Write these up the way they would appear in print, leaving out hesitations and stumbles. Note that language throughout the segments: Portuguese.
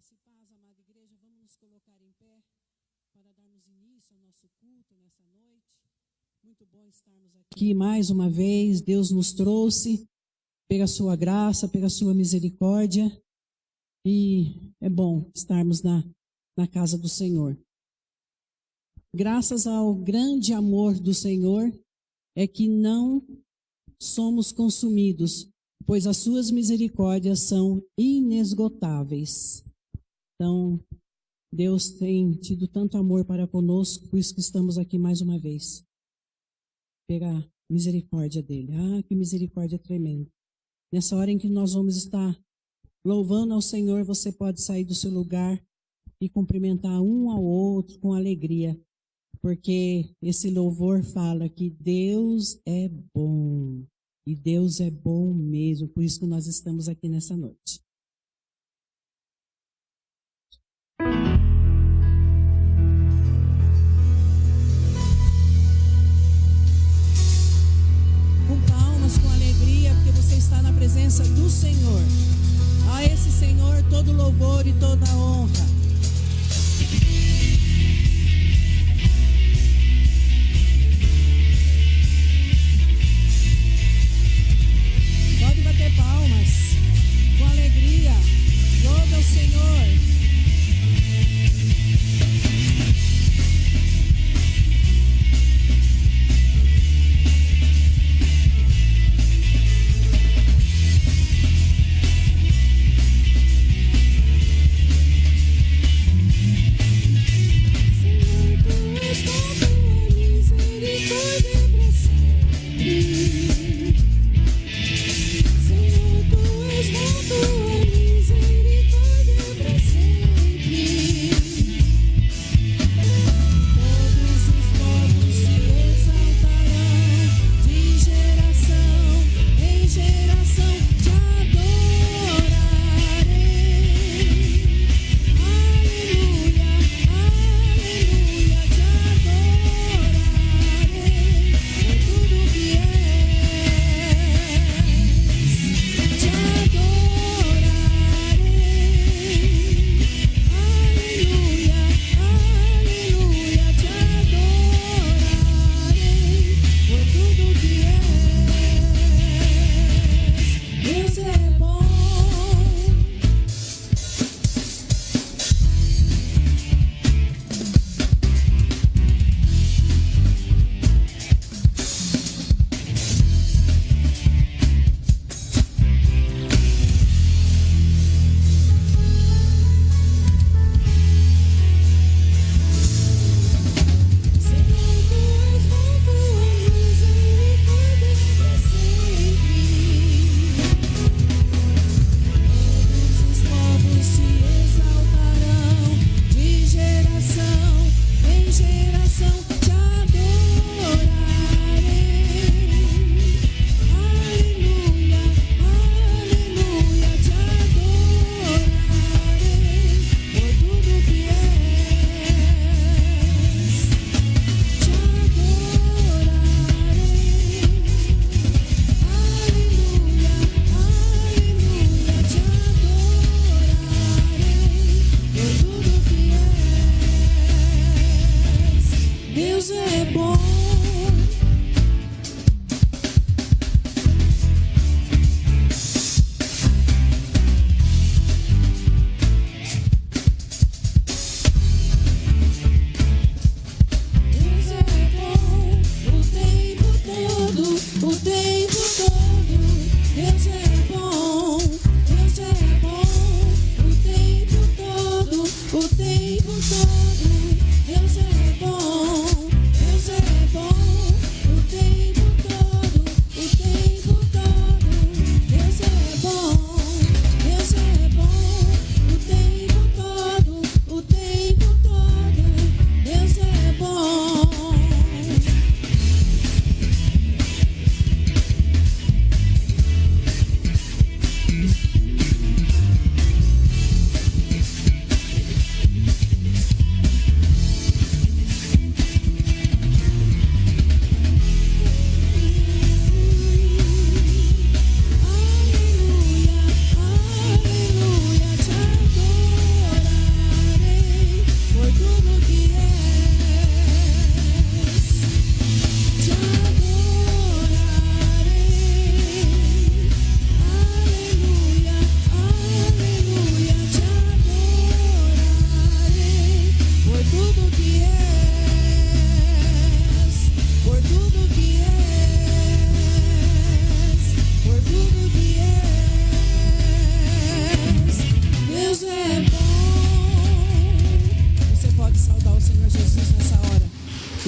Graça e paz, amada igreja, vamos nos colocar em pé para darmos início ao nosso culto nessa noite. Muito bom estarmos aqui mais uma vez. Deus nos trouxe pela sua graça, pela sua misericórdia, e é bom estarmos na casa do Senhor. Graças ao grande amor do Senhor é que não somos consumidos, pois as suas misericórdias são inesgotáveis. Então, Deus tem tido tanto amor para conosco, por isso que estamos aqui mais uma vez. Pela misericórdia dele. Ah, que misericórdia tremenda. Nessa hora em que nós vamos estar louvando ao Senhor, você pode sair do seu lugar e cumprimentar um ao outro com alegria, porque esse louvor fala que Deus é bom. E Deus é bom mesmo, por isso que nós estamos aqui nessa noite. Com palmas, com alegria, porque você está na presença do Senhor. A esse Senhor todo louvor e toda honra. Pode bater palmas, com alegria. Louve ao Senhor.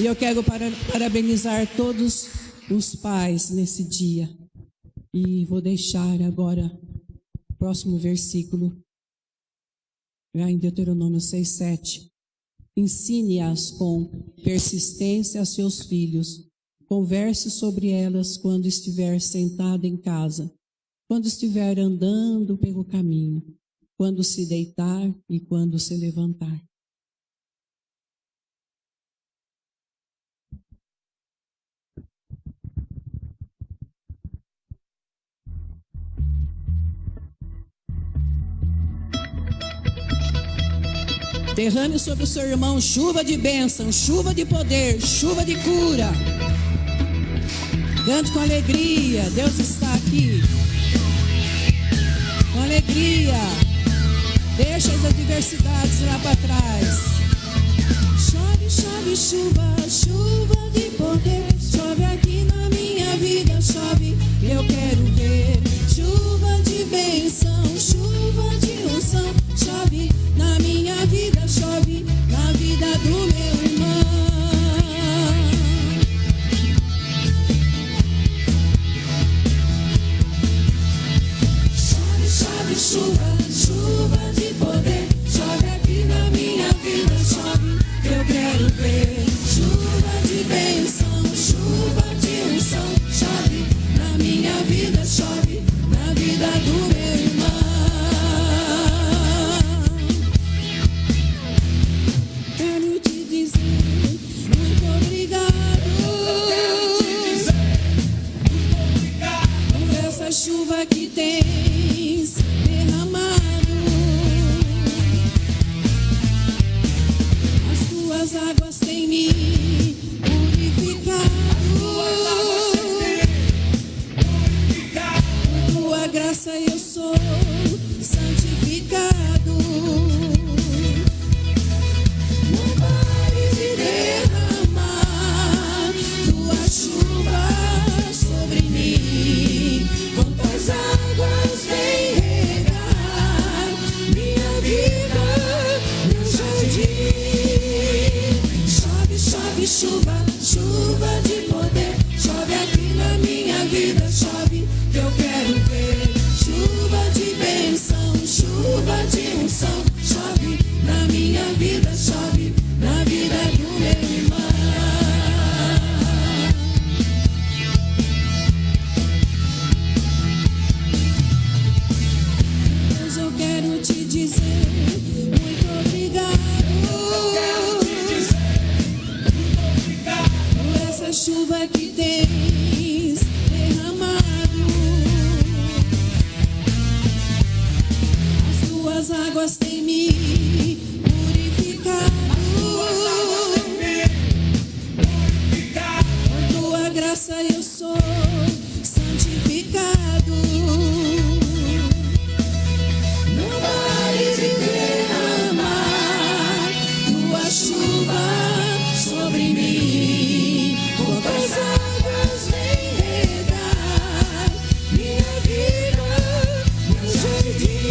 E eu quero parabenizar todos os pais nesse dia. E vou deixar agora o próximo versículo, já em Deuteronômio 6:7. Ensine-as com persistência a seus filhos. Converse sobre elas quando estiver sentado em casa, quando estiver andando pelo caminho, quando se deitar e quando se levantar. Derrame sobre o seu irmão chuva de bênção, chuva de poder, chuva de cura. Cante com alegria, Deus está aqui. Com alegria. Deixa as adversidades lá para trás. Chove, chove, chuva, chuva de poder. Chove aqui na minha vida, chove, eu quero ver. Chuva de bênção, chuva de unção. Chove na minha vida, chove na vida do meu irmão. Chove, chove, chuva, chuva de poder. Chove aqui na minha vida, chove, eu quero ver. Chuva de bênção, chuva de unção. Chove na minha vida, chove na vida do meu irmão. Quero te dizer muito obrigado por essa chuva que tens derramado. As tuas águas têm me purificado. Por tua graça eu sou santificado. Não pare de derramar tua chuva sobre mim. Com tuas águas vem regar minha vida, meu jardim. Chove, chove, chuva, chuva de poder. Chove aqui na minha vida, chove, eu quero ver. Chuva de bênção, chuva de unção. Chove na minha vida, chove na vida do meu irmão. Deus, eu quero te dizer muito obrigado por essa chuva que tens derramado. As tuas águas têm me purificado. Por tua graça eu sou santificado. Não pare de derramar tua chuva sobre mim. Com tuas águas vem regar minha vida, meu jardim.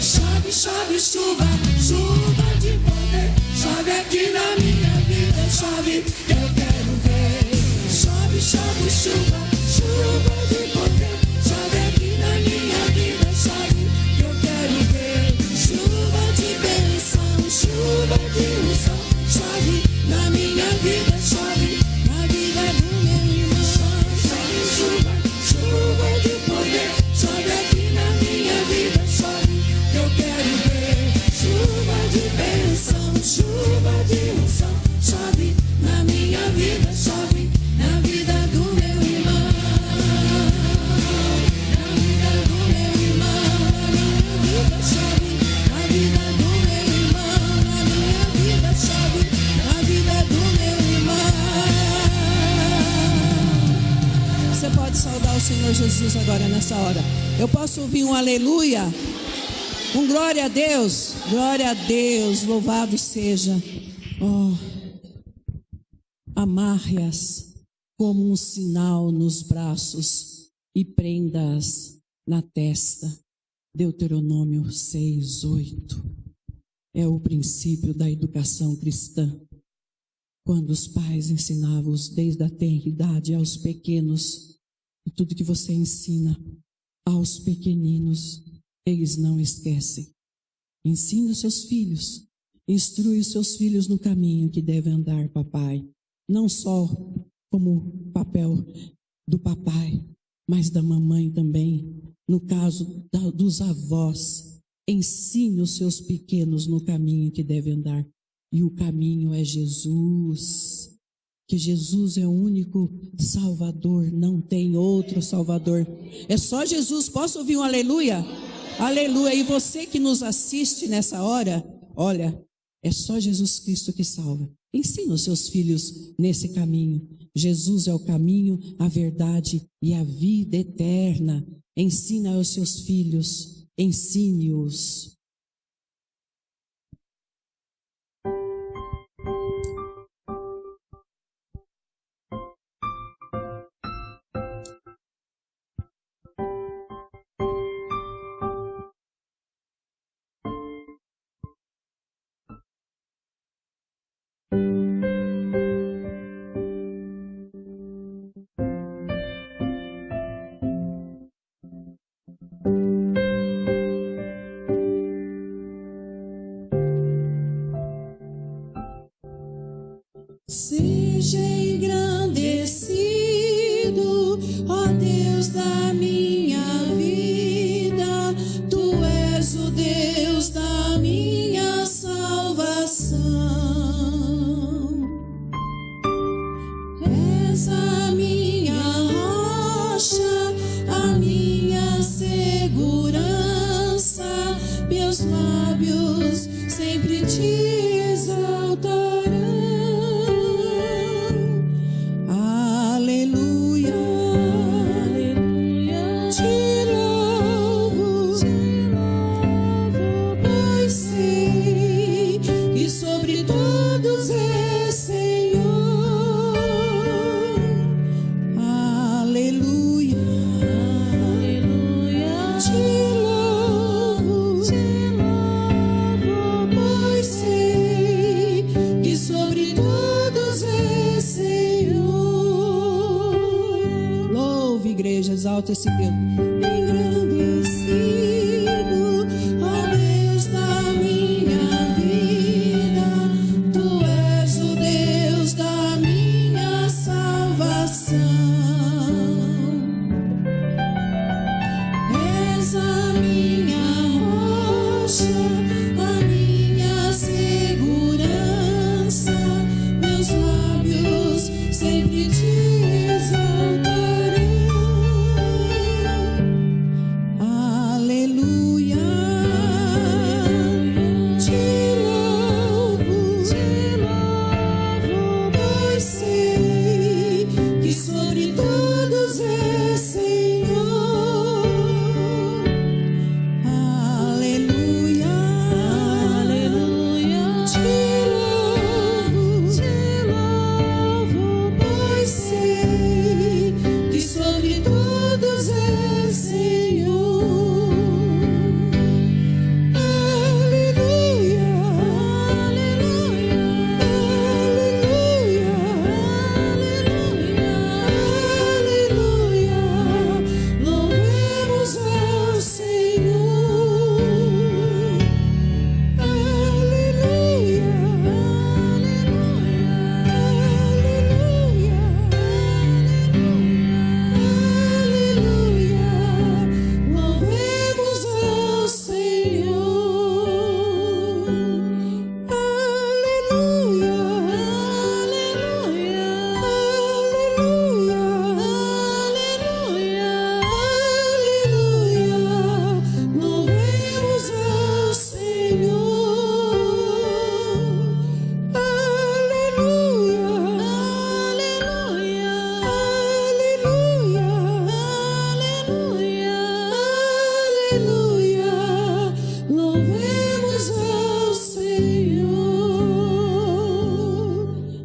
Chove, chove, chuva, chuva de poder. Chove aqui na minha vida, chove, eu quero ver. Chove, chove, chuva, chuva de poder. Chove aqui na minha vida, chove, eu quero ver. Chuva de bênção, chuva de unção. Chove na minha vida, chove na vida do meu irmão. Chove, chuva, chuva de poder. Chove aqui na minha vida, chove, eu quero ver. Chuva de bênção, chuva de unção. Chove na minha vida, chove na vida do meu irmão. Na vida do meu irmão, na minha vida chove. Na vida do meu irmão, na minha vida chove. Na vida do meu irmão. Você pode saudar o Senhor Jesus agora nessa hora. Eu posso ouvir um aleluia? Um glória a Deus, louvado seja. Oh, amarre-as como um sinal nos braços e prenda-as na testa. Deuteronômio 6:8. É o princípio da educação cristã. quando os pais ensinavam desde a tenra idade aos pequenos, e tudo que você ensina aos pequeninos, eles não esquecem. Ensine os seus filhos, instrui os seus filhos no caminho que devem andar, papai. Não só como papel do papai, mas da mamãe também. No caso dos avós, ensine os seus pequenos no caminho que devem andar. E o caminho é Jesus. Que Jesus é o único Salvador, não tem outro Salvador. É só Jesus. Posso ouvir um aleluia? Aleluia. E você que nos assiste nessa hora, olha, é só Jesus Cristo que salva. Ensina os seus filhos nesse caminho. Jesus é o caminho, a verdade e a vida eterna. Ensina aos seus filhos, ensine-os. Seja engrandecido, ó Deus da minha vida, Tu és o Deus da minha salvação. És a minha rocha, a minha segurança, meus lábios sempre te exaltarão. Exalta esse Deus. Engrandecido, ó Deus da minha vida, Tu és o Deus da minha salvação. És a minha rocha, a minha segurança, meus lábios sempre te exaltarão.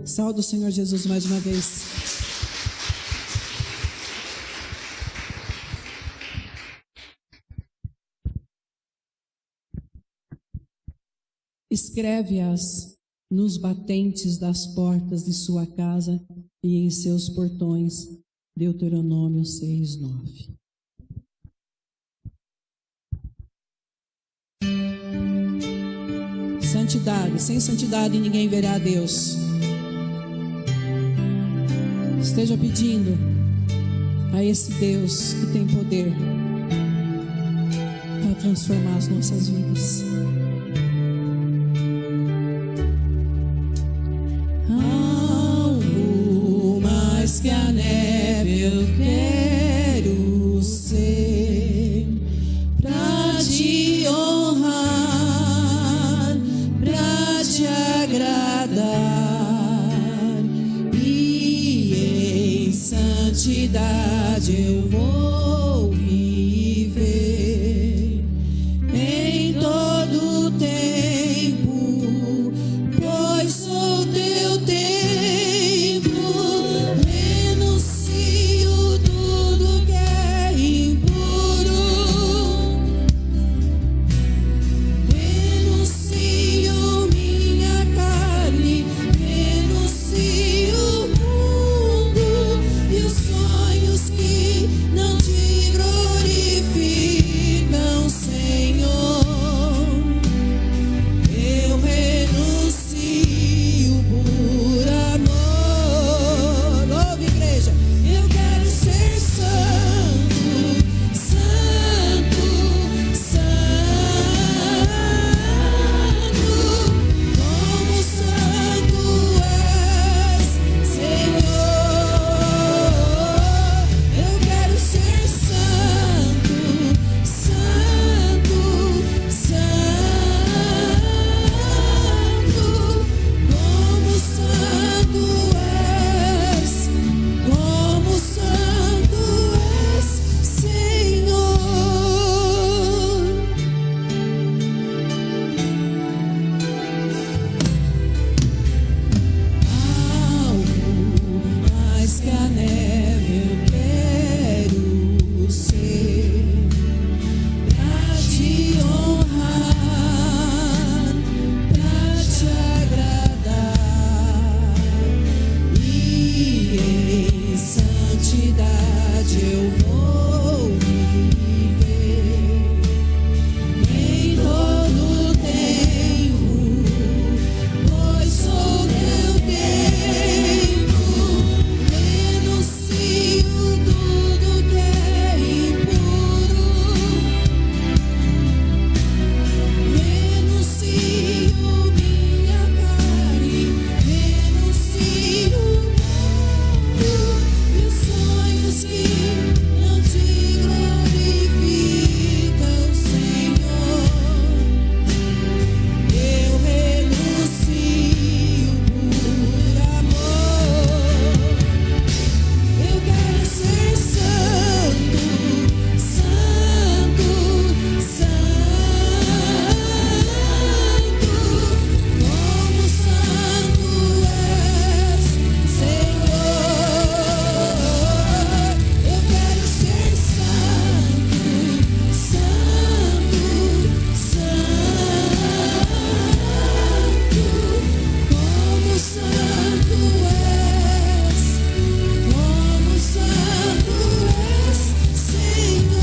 Salve o Senhor Jesus mais uma vez. Escreve-as nos batentes das portas de sua casa e em seus portões. Deuteronômio 6:9. Santidade. Sem santidade ninguém verá a Deus. Esteja pedindo a esse Deus que tem poder para transformar as nossas vidas. Algo mais que a neve eu quero ser, pra te honrar, pra te agradar, e em santidade eu vou viver em todo tempo, pois sou teu templo. Renuncio tudo que é impuro, renuncio minha carne, renuncio o mundo e os sonhos que não te glorificam, Senhor. Eu renuncio por amor. Ouve, igreja. Eu quero ser santo, santo, santo, como santo és, Senhor. Eu quero ser santo, santo, santo, como santo és, como santo és, Senhor. Algo mais que a neve eu quero ser, pra te honrar, pra te agradar, e em santidade eu vou viver em todo tempo, pois sou teu templo. Renuncio tudo que é impuro, renuncio minha carne, renuncio o mundo e os sonhos que não te glorificam, Senhor. Eu renuncio por amor. Eu quero ser santo, santo, santo, como santo és, Senhor. Eu quero ser santo, santo, santo, como santo és, como santo és, Senhor.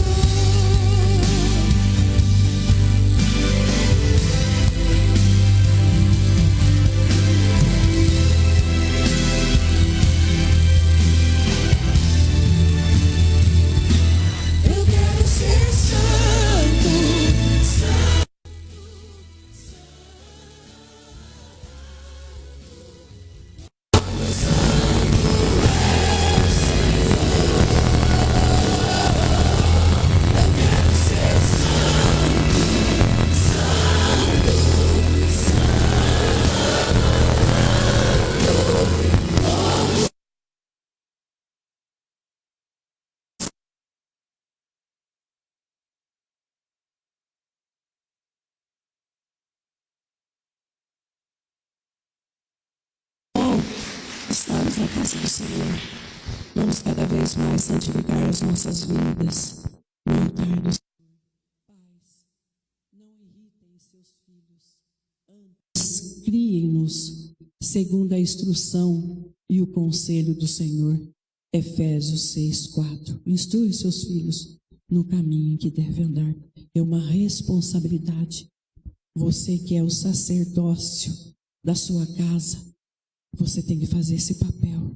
Eu quero ser santo, santo. Estamos na casa do Senhor. Vamos cada vez mais santificar as nossas vidas no altar do Senhor. Pais, não irritem seus filhos antes mas criem-nos segundo a instrução e o conselho do Senhor. Efésios 6:4. Instrui seus filhos no caminho em que devem andar. É uma responsabilidade. Você que é o sacerdócio da sua casa, você tem que fazer esse papel.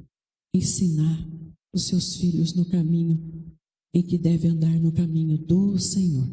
Ensinar os seus filhos no caminho em que devem andar, no caminho do Senhor.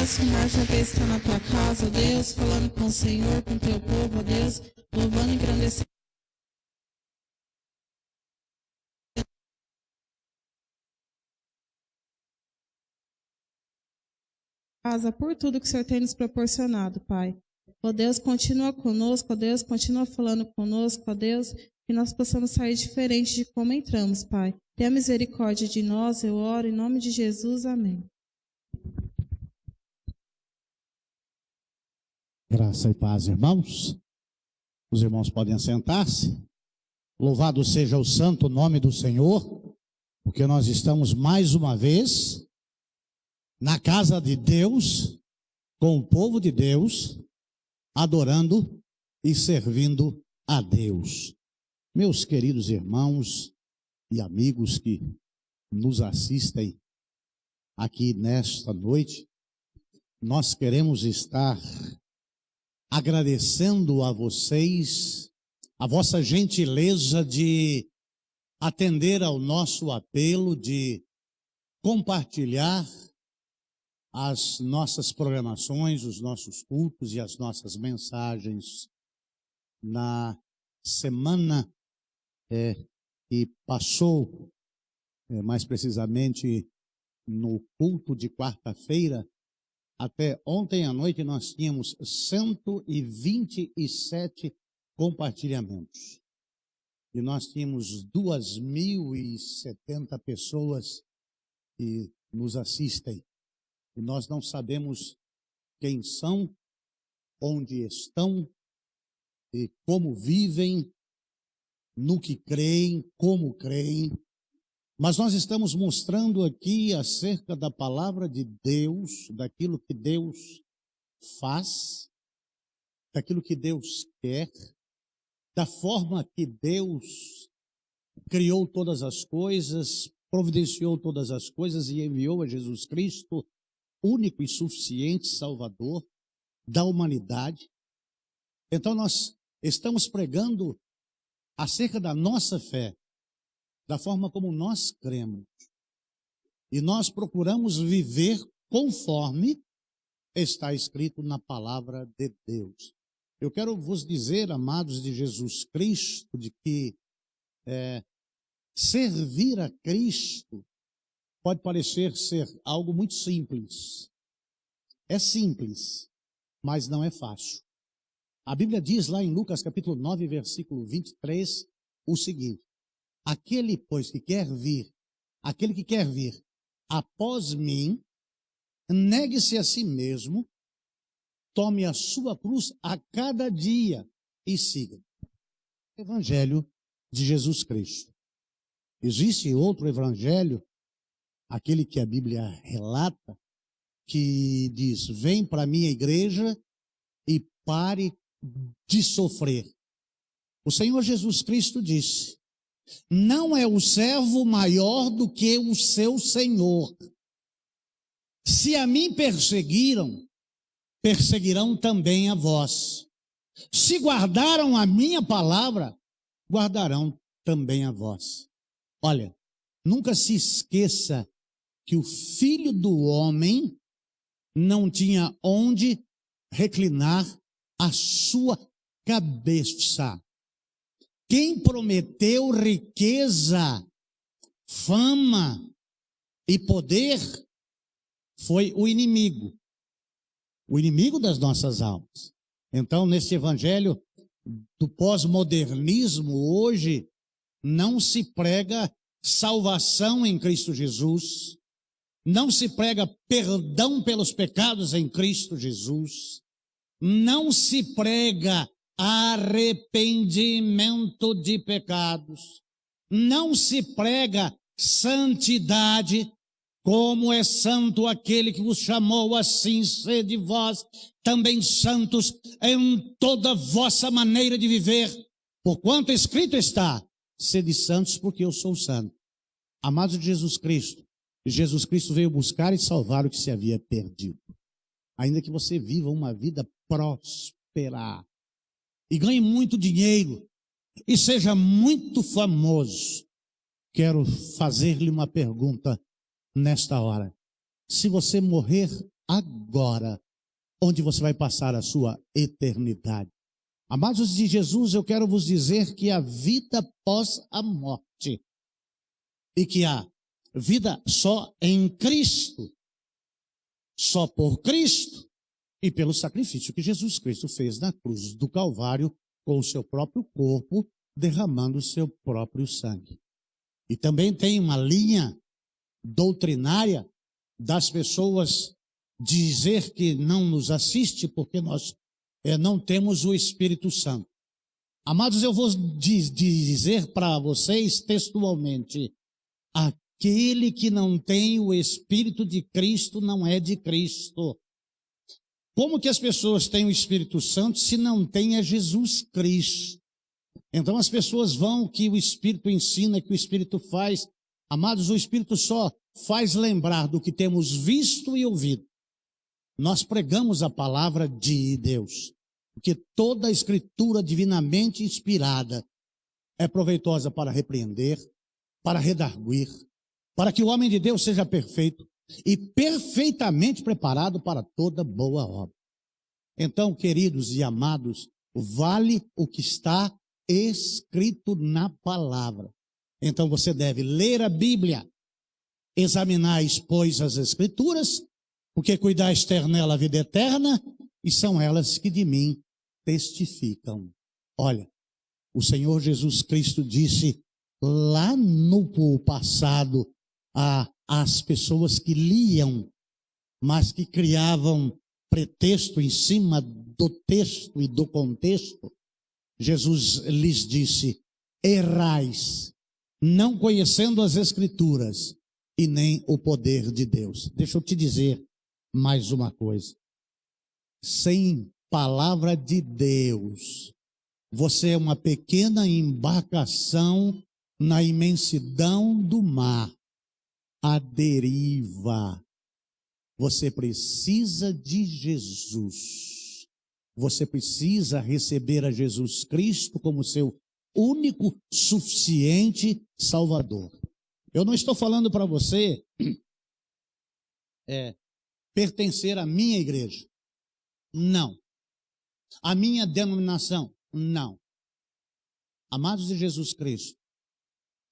Agradece por mais uma vez estar na tua casa, ó Deus, falando com o Senhor, com o teu povo, ó Deus, louvando e engrandecendo. Casa, por tudo que o Senhor tem nos proporcionado, Pai. Ó Deus, continua conosco, ó Deus, continua falando conosco, ó Deus, que nós possamos sair diferente de como entramos, Pai. Tenha misericórdia de nós, eu oro em nome de Jesus, amém. Graça e paz, irmãos. Os irmãos podem assentar-se. Louvado seja o santo nome do Senhor, porque nós estamos mais uma vez na casa de Deus, com o povo de Deus, adorando e servindo a Deus. Meus queridos irmãos e amigos que nos assistem aqui nesta noite, nós queremos estar agradecendo a vocês a vossa gentileza de atender ao nosso apelo, de compartilhar as nossas programações, os nossos cultos e as nossas mensagens. Na semana que passou, mais precisamente no culto de quarta-feira, até ontem à noite nós tínhamos 127 compartilhamentos. E nós tínhamos 2.070 pessoas que nos assistem. E nós não sabemos quem são, onde estão e como vivem, no que creem, como creem. Mas nós estamos mostrando aqui acerca da palavra de Deus, daquilo que Deus faz, daquilo que Deus quer, da forma que Deus criou todas as coisas, providenciou todas as coisas e enviou a Jesus Cristo, único e suficiente Salvador da humanidade. Então nós estamos pregando acerca da nossa fé, da forma como nós cremos. E nós procuramos viver conforme está escrito na palavra de Deus. Eu quero vos dizer, amados de Jesus Cristo, de que servir a Cristo pode parecer ser algo muito simples. É simples, mas não é fácil. A Bíblia diz lá em Lucas capítulo 9, versículo 23, o seguinte: aquele, pois, que quer vir após mim, negue-se a si mesmo, tome a sua cruz a cada dia e siga. Evangelho de Jesus Cristo. Existe outro evangelho, aquele que a Bíblia relata, que diz: vem para a minha igreja e pare de sofrer. O Senhor Jesus Cristo disse: não é o servo maior do que o seu Senhor. Se a mim perseguiram, perseguirão também a vós. Se guardaram a minha palavra, guardarão também a vós. Olha, nunca se esqueça que o Filho do Homem não tinha onde reclinar a sua cabeça. Quem prometeu riqueza, fama e poder foi o inimigo das nossas almas. Então, nesse evangelho do pós-modernismo, hoje, não se prega salvação em Cristo Jesus, não se prega perdão pelos pecados em Cristo Jesus, não se prega arrependimento de pecados, não se prega santidade, como é santo aquele que vos chamou, assim sede vós também santos em toda vossa maneira de viver, porquanto escrito está: sede santos porque eu sou santo. Amados de Jesus Cristo veio buscar e salvar o que se havia perdido. Ainda que você viva uma vida próspera e ganhe muito dinheiro e seja muito famoso, quero fazer-lhe uma pergunta nesta hora. Se você morrer agora, onde você vai passar a sua eternidade. Amados de Jesus, eu quero vos dizer que a vida após a morte e que a vida só em Cristo, só por Cristo e pelo sacrifício que Jesus Cristo fez na cruz do Calvário com o seu próprio corpo, derramando o seu próprio sangue. E também tem uma linha doutrinária das pessoas dizer que não nos assiste porque nós não temos o Espírito Santo. Amados, eu vou dizer para vocês textualmente: aquele que não tem o Espírito de Cristo não é de Cristo. Como que as pessoas têm o Espírito Santo se não tem a Jesus Cristo? Então as pessoas vão que o Espírito ensina, que o Espírito faz. Amados, o Espírito só faz lembrar do que temos visto e ouvido. Nós pregamos a palavra de Deus, porque toda a Escritura divinamente inspirada é proveitosa para repreender, para redarguir, para que o homem de Deus seja perfeito e perfeitamente preparado para toda boa obra. Então, queridos e amados, vale o que está escrito na palavra. Então você deve ler a Bíblia, examinar, pois, as Escrituras, porque cuidais ter nela a vida eterna, e são elas que de mim testificam. Olha, o Senhor Jesus Cristo disse lá no passado às pessoas que liam, mas que criavam pretexto em cima do texto e do contexto, Jesus lhes disse: errais, não conhecendo as Escrituras e nem o poder de Deus. Deixa eu te dizer mais uma coisa. Sem palavra de Deus, você é uma pequena embarcação na imensidão do mar, à deriva. Você precisa de Jesus. Você precisa receber a Jesus Cristo como seu único, suficiente Salvador. Eu não estou falando para você pertencer à minha igreja. Não. A minha denominação. Não. Amados de Jesus Cristo,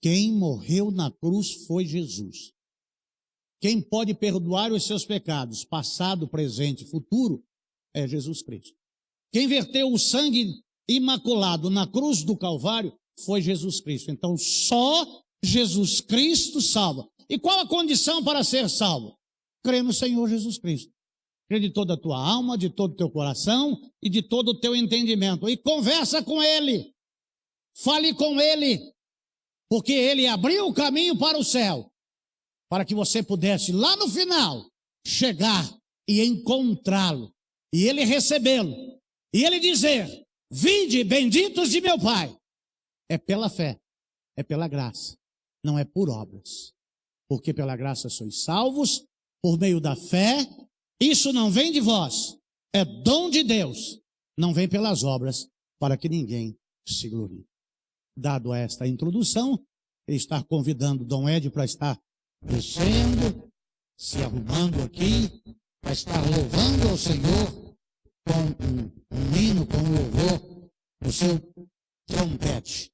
quem morreu na cruz foi Jesus. Quem pode perdoar os seus pecados, passado, presente e futuro, é Jesus Cristo. Quem verteu o sangue imaculado na cruz do Calvário foi Jesus Cristo. Então, só Jesus Cristo salva. E qual a condição para ser salvo? Crê no Senhor Jesus Cristo. Crê de toda a tua alma, de todo o teu coração e de todo o teu entendimento. E conversa com Ele. Fale com Ele. Porque Ele abriu o caminho para o céu, para que você pudesse, lá no final, chegar e encontrá-lo, e Ele recebê-lo, e Ele dizer: vinde, benditos de meu Pai. É pela fé, é pela graça, não é por obras. Porque pela graça sois salvos, por meio da fé. Isso não vem de vós, é dom de Deus, não vem pelas obras, para que ninguém se glorie. Dado esta introdução, estar convidando Dom Ed para estar descendo, se arrumando aqui, para estar louvando ao Senhor com um hino, com um louvor, o seu trompete.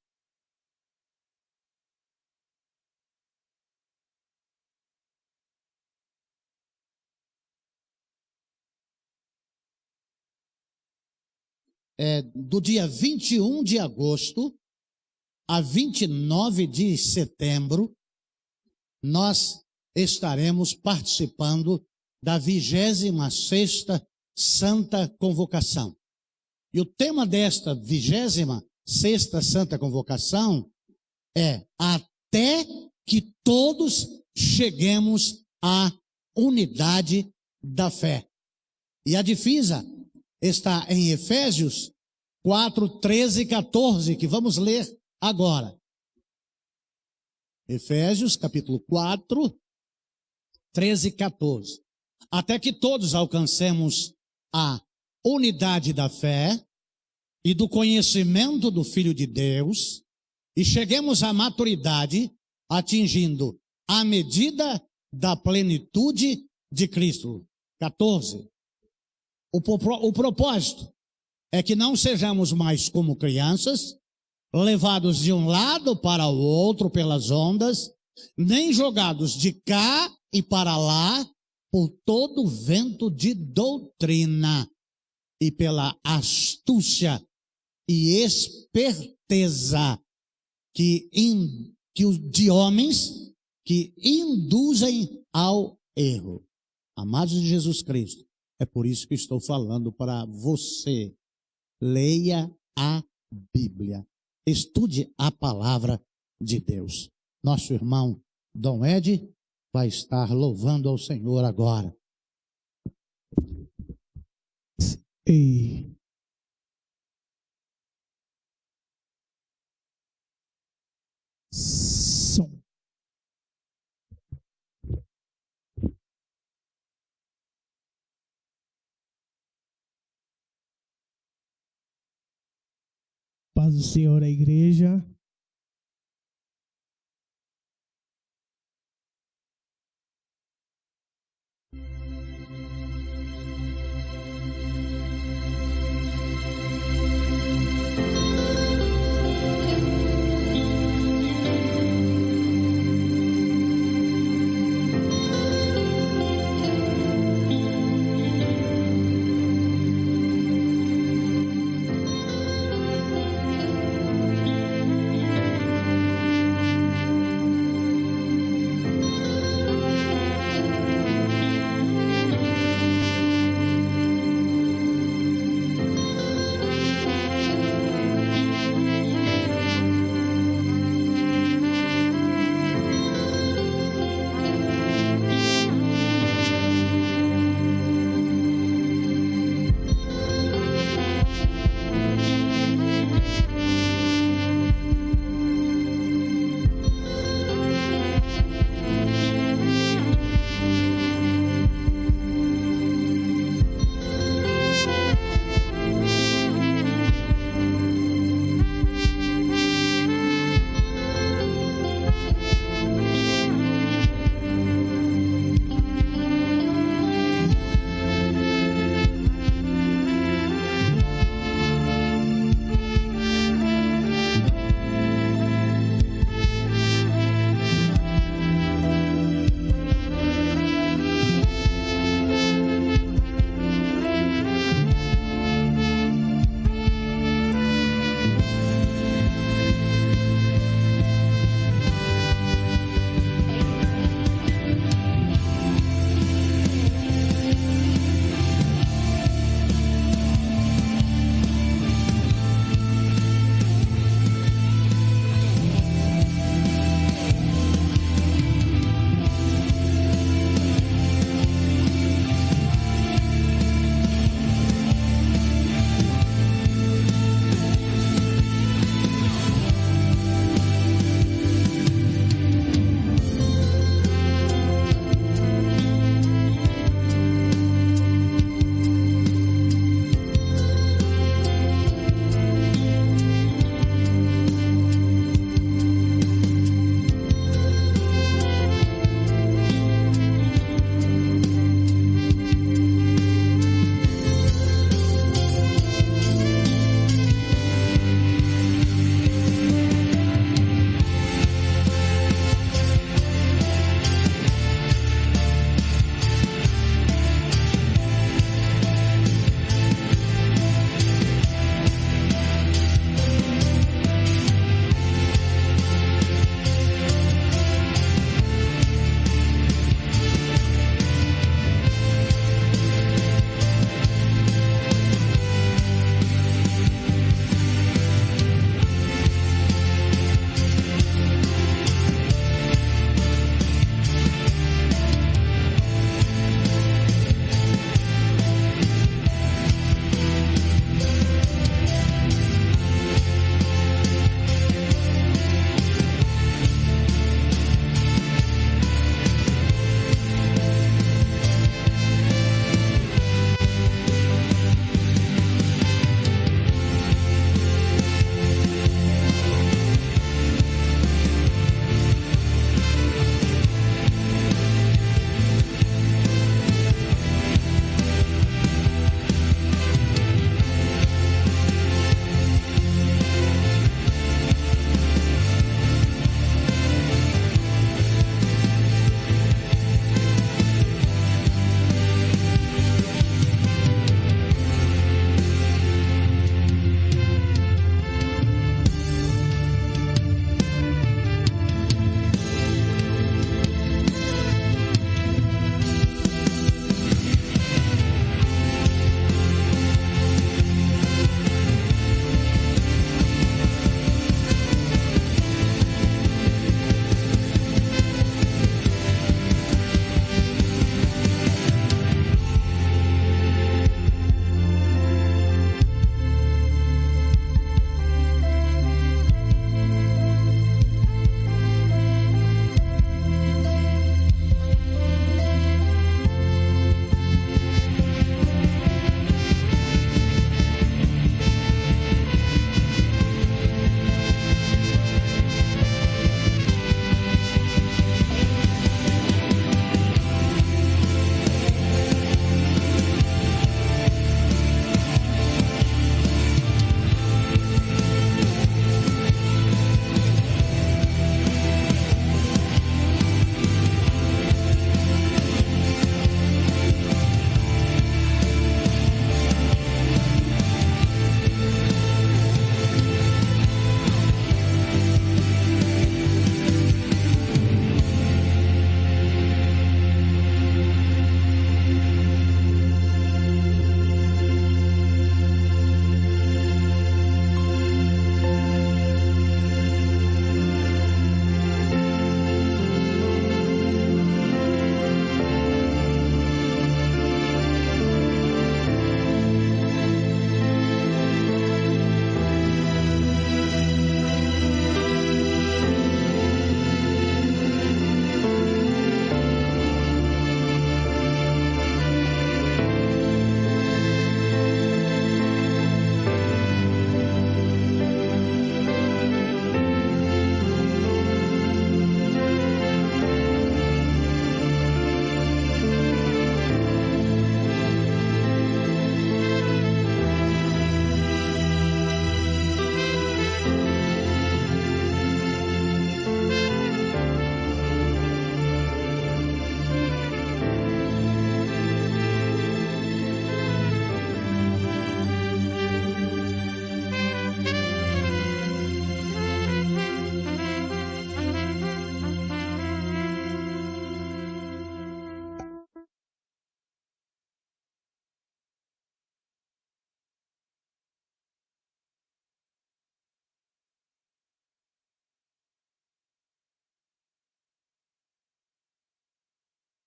Do dia 21 de agosto a 29 de setembro, nós estaremos participando da 26ª Santa Convocação. E o tema desta 26ª Santa Convocação é: até que todos cheguemos à unidade da fé. E a divisa está em Efésios 4, 13 e 14, que vamos ler agora. Efésios capítulo 4, 13 e 14. Até que todos alcancemos a unidade da fé e do conhecimento do Filho de Deus e cheguemos à maturidade, atingindo a medida da plenitude de Cristo. 14. O propósito é que não sejamos mais como crianças, levados de um lado para o outro pelas ondas, nem jogados de cá e para lá por todo vento de doutrina e pela astúcia e esperteza de homens que induzem ao erro. Amados de Jesus Cristo, é por isso que estou falando para você. Leia a Bíblia. Estude a palavra de Deus. Nosso irmão Dom Ed vai estar louvando ao Senhor agora. Ei. Som. Paz do Senhor à igreja.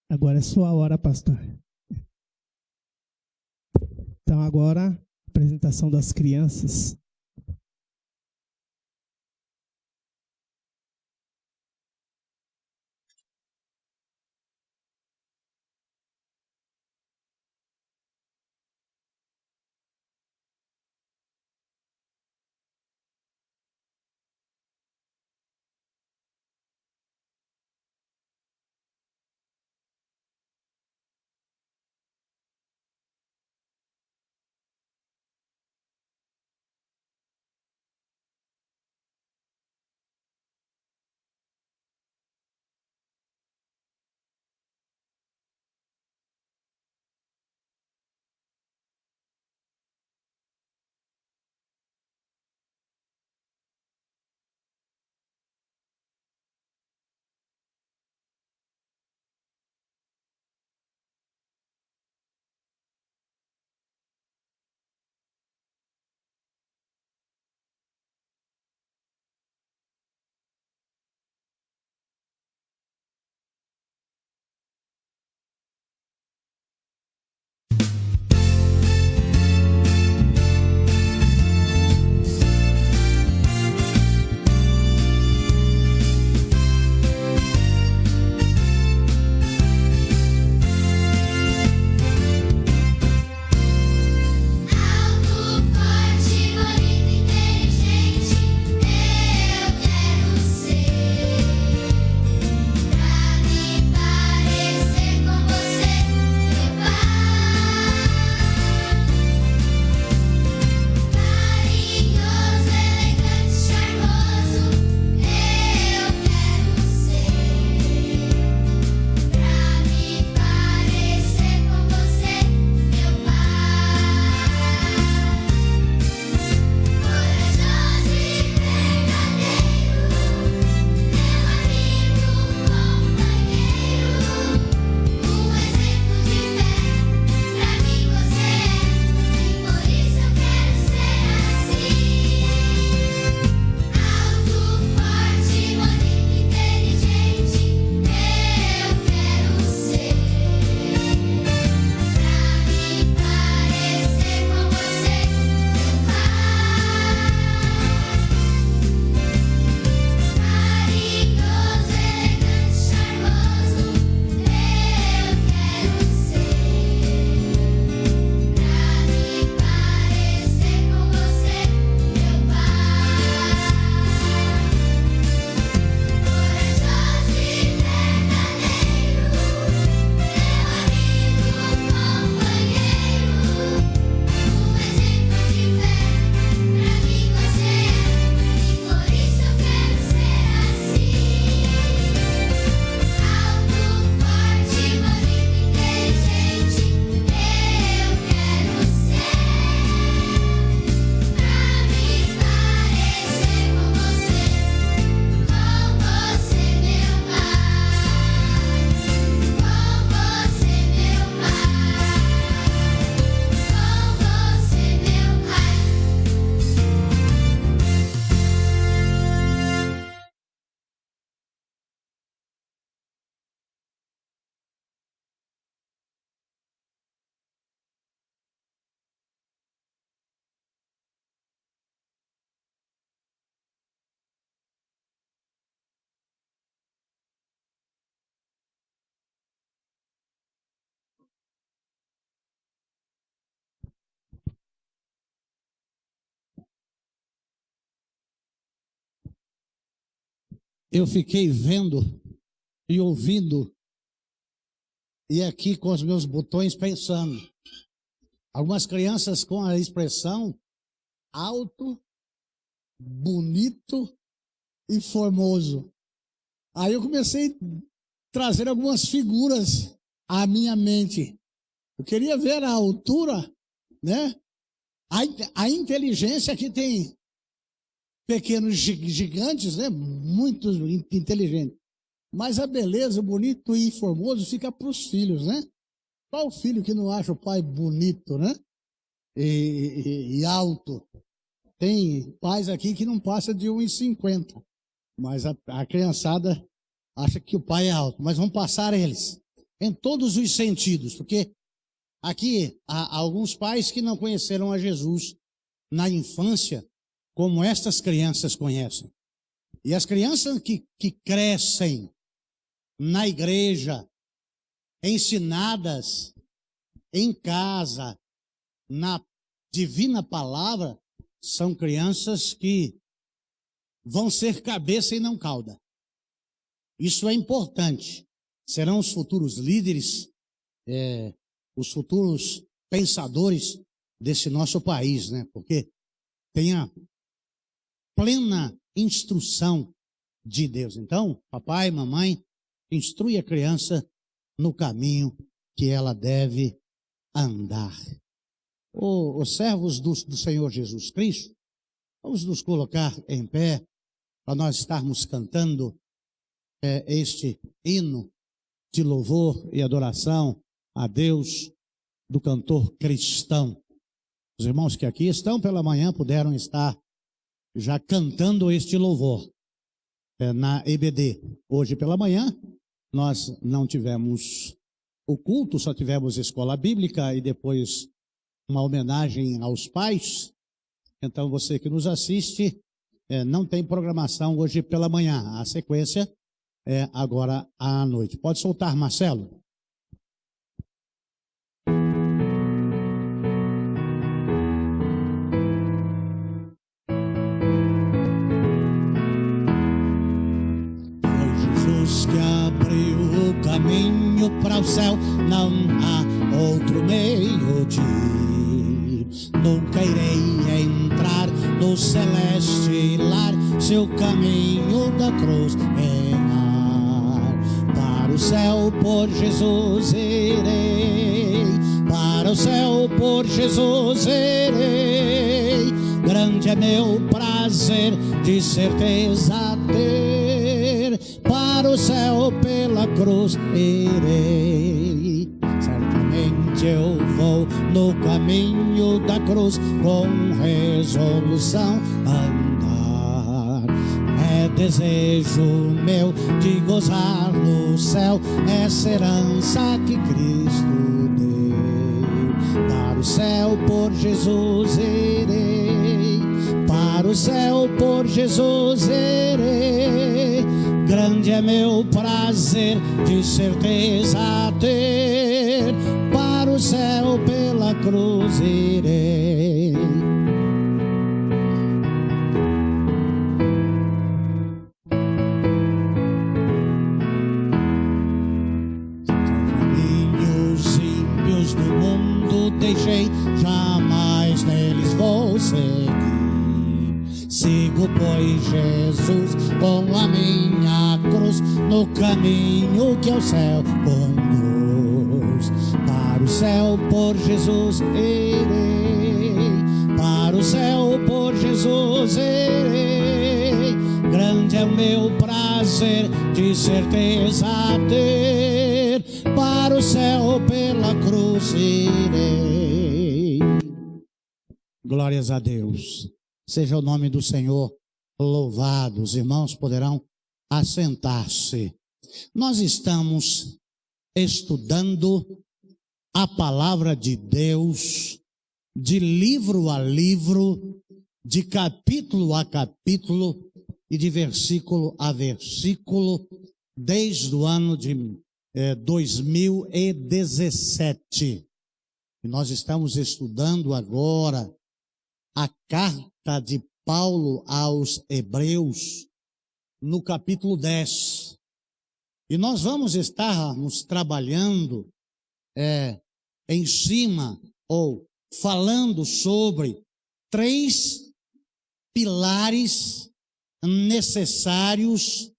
Agora é sua hora, pastor. Então agora, apresentação das crianças. Eu fiquei vendo e ouvindo, e aqui com os meus botões pensando. Algumas crianças com a expressão alto, bonito e formoso. Aí eu comecei a trazer algumas figuras à minha mente. Eu queria ver a altura, né? A inteligência que tem pequenos gigantes, né? Muito inteligentes. Mas a beleza, o bonito e formoso fica para os filhos, né? Qual o filho que não acha o pai bonito, né? E alto? Tem pais aqui que não passa de 1,50. Mas a criançada acha que o pai é alto. Mas vamos passar eles. em todos os sentidos, porque aqui há alguns pais que não conheceram a Jesus na infância, como estas crianças conhecem. E as crianças que crescem na igreja, ensinadas em casa, na divina palavra, são crianças que vão ser cabeça e não cauda. Isso é importante. Serão os futuros líderes, os futuros pensadores desse nosso país, né? Porque tem a plena instrução de Deus. Então, papai, mamãe, instrui a criança no caminho que ela deve andar. Os servos do Senhor Jesus Cristo, vamos nos colocar em pé para nós estarmos cantando este hino de louvor e adoração a Deus do cantor cristão. Os irmãos que aqui estão pela manhã puderam estar já cantando este louvor na EBD. Hoje pela manhã nós não tivemos o culto, só tivemos escola bíblica e depois uma homenagem aos pais. Então você que nos assiste, não tem programação hoje pela manhã. A sequência é agora à noite. Pode soltar, Marcelo. Que abriu o caminho para o céu, não há outro meio de ir. Nunca irei entrar no celeste lar, se o caminho da cruz errar. Para o céu por Jesus irei, para o céu por Jesus irei. Grande é meu prazer, de certeza ter. Para o céu pela cruz irei. Certamente eu vou no caminho da cruz, com resolução andar. É desejo meu de gozar no céu essa herança que Cristo deu. Para o céu por Jesus irei, para o céu por Jesus irei. Grande é meu prazer, de certeza ter. Para o céu pela cruz irei. Caminhos ímpios do mundo deixei, jamais neles vou seguir. Sigo, pois, Jesus com a minha cruz, no caminho que ao céu conduz. Para o céu por Jesus irei, para o céu por Jesus irei. Grande é o meu prazer, de certeza ter. Para o céu pela cruz irei. Glórias a Deus. Seja o nome do Senhor louvado. Os irmãos poderão assentar-se. Nós estamos estudando a palavra de Deus, de livro a livro, de capítulo a capítulo e de versículo a versículo, desde o ano de 2017. E nós estamos estudando agora a carta de Paulo aos Hebreus, no capítulo 10. E nós vamos estarmos trabalhando em cima, ou falando sobre 3 pilares necessários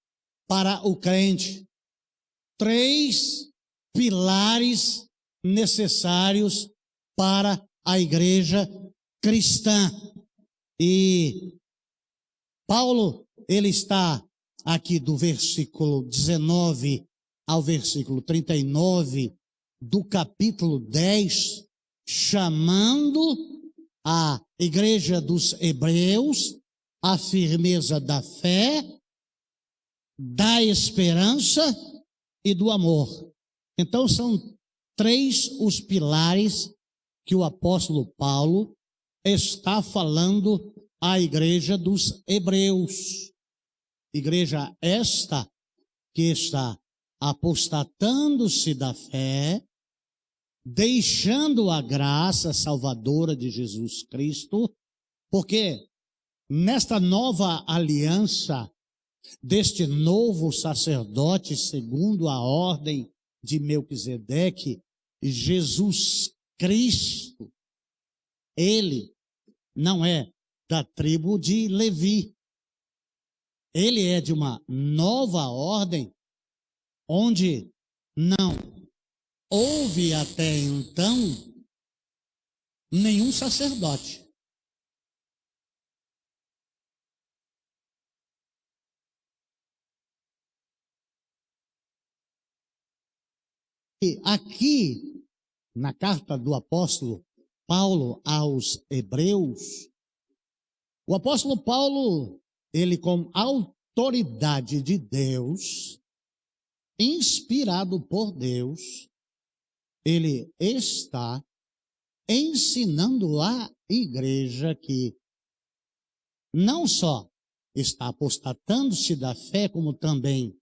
para o crente. 3 pilares necessários para a igreja cristã. E Paulo, ele está aqui do versículo 19 ao versículo 39 do capítulo 10, chamando a igreja dos Hebreus à firmeza da fé, da esperança e do amor. Então são 3 os pilares que o apóstolo Paulo está falando à igreja dos hebreus. Igreja esta que está apostatando-se da fé, deixando a graça salvadora de Jesus Cristo, porque nesta nova aliança, deste novo sacerdote segundo a ordem de Melquisedeque, Jesus Cristo, ele não é da tribo de Levi. Ele é de uma nova ordem, onde não houve até então nenhum sacerdote. E aqui, na carta do apóstolo Paulo aos Hebreus, o apóstolo Paulo, ele com autoridade de Deus, inspirado por Deus, ele está ensinando a igreja que não só está apostatando-se da fé, como também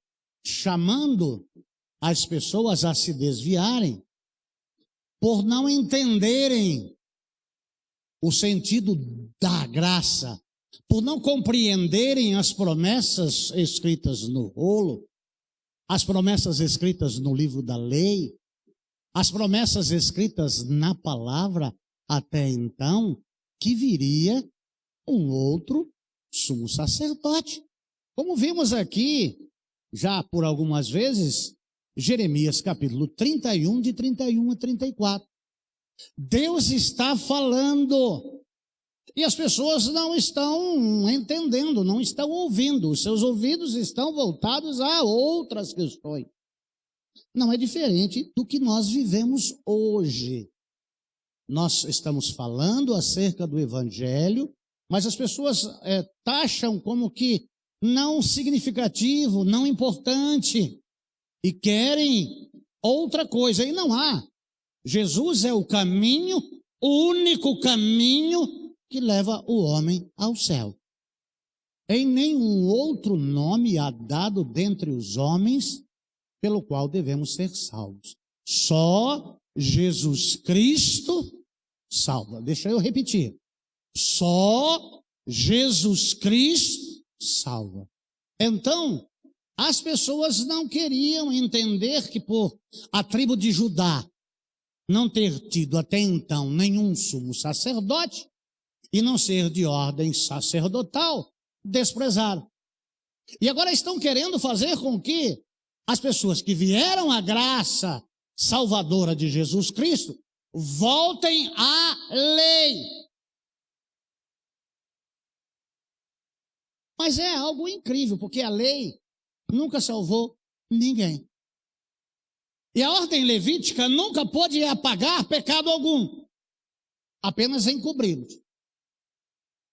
chamando as pessoas a se desviarem, por não entenderem o sentido da graça, por não compreenderem as promessas escritas no rolo, as promessas escritas no livro da lei, as promessas escritas na palavra, até então, que viria um outro sumo sacerdote. Como vimos aqui, já por algumas vezes, Jeremias capítulo 31, de 31 a 34. Deus está falando e as pessoas não estão entendendo, não estão ouvindo. Os seus ouvidos estão voltados a outras questões. Não é diferente do que nós vivemos hoje. Nós estamos falando acerca do Evangelho, mas as pessoas taxam como que não significativo, não importante, e querem outra coisa, e não há. Jesus é o caminho, o único caminho que leva o homem ao céu. Em nenhum outro nome há dado dentre os homens pelo qual devemos ser salvos. Só Jesus Cristo salva. Deixa eu repetir. Só Jesus Cristo salva. Então, as pessoas não queriam entender que por a tribo de Judá não ter tido até então nenhum sumo sacerdote e não ser de ordem sacerdotal, desprezaram. E agora estão querendo fazer com que as pessoas que vieram à graça salvadora de Jesus Cristo voltem à lei. Mas é algo incrível, porque a lei nunca salvou ninguém. E a ordem levítica nunca pôde apagar pecado algum, apenas encobri-los.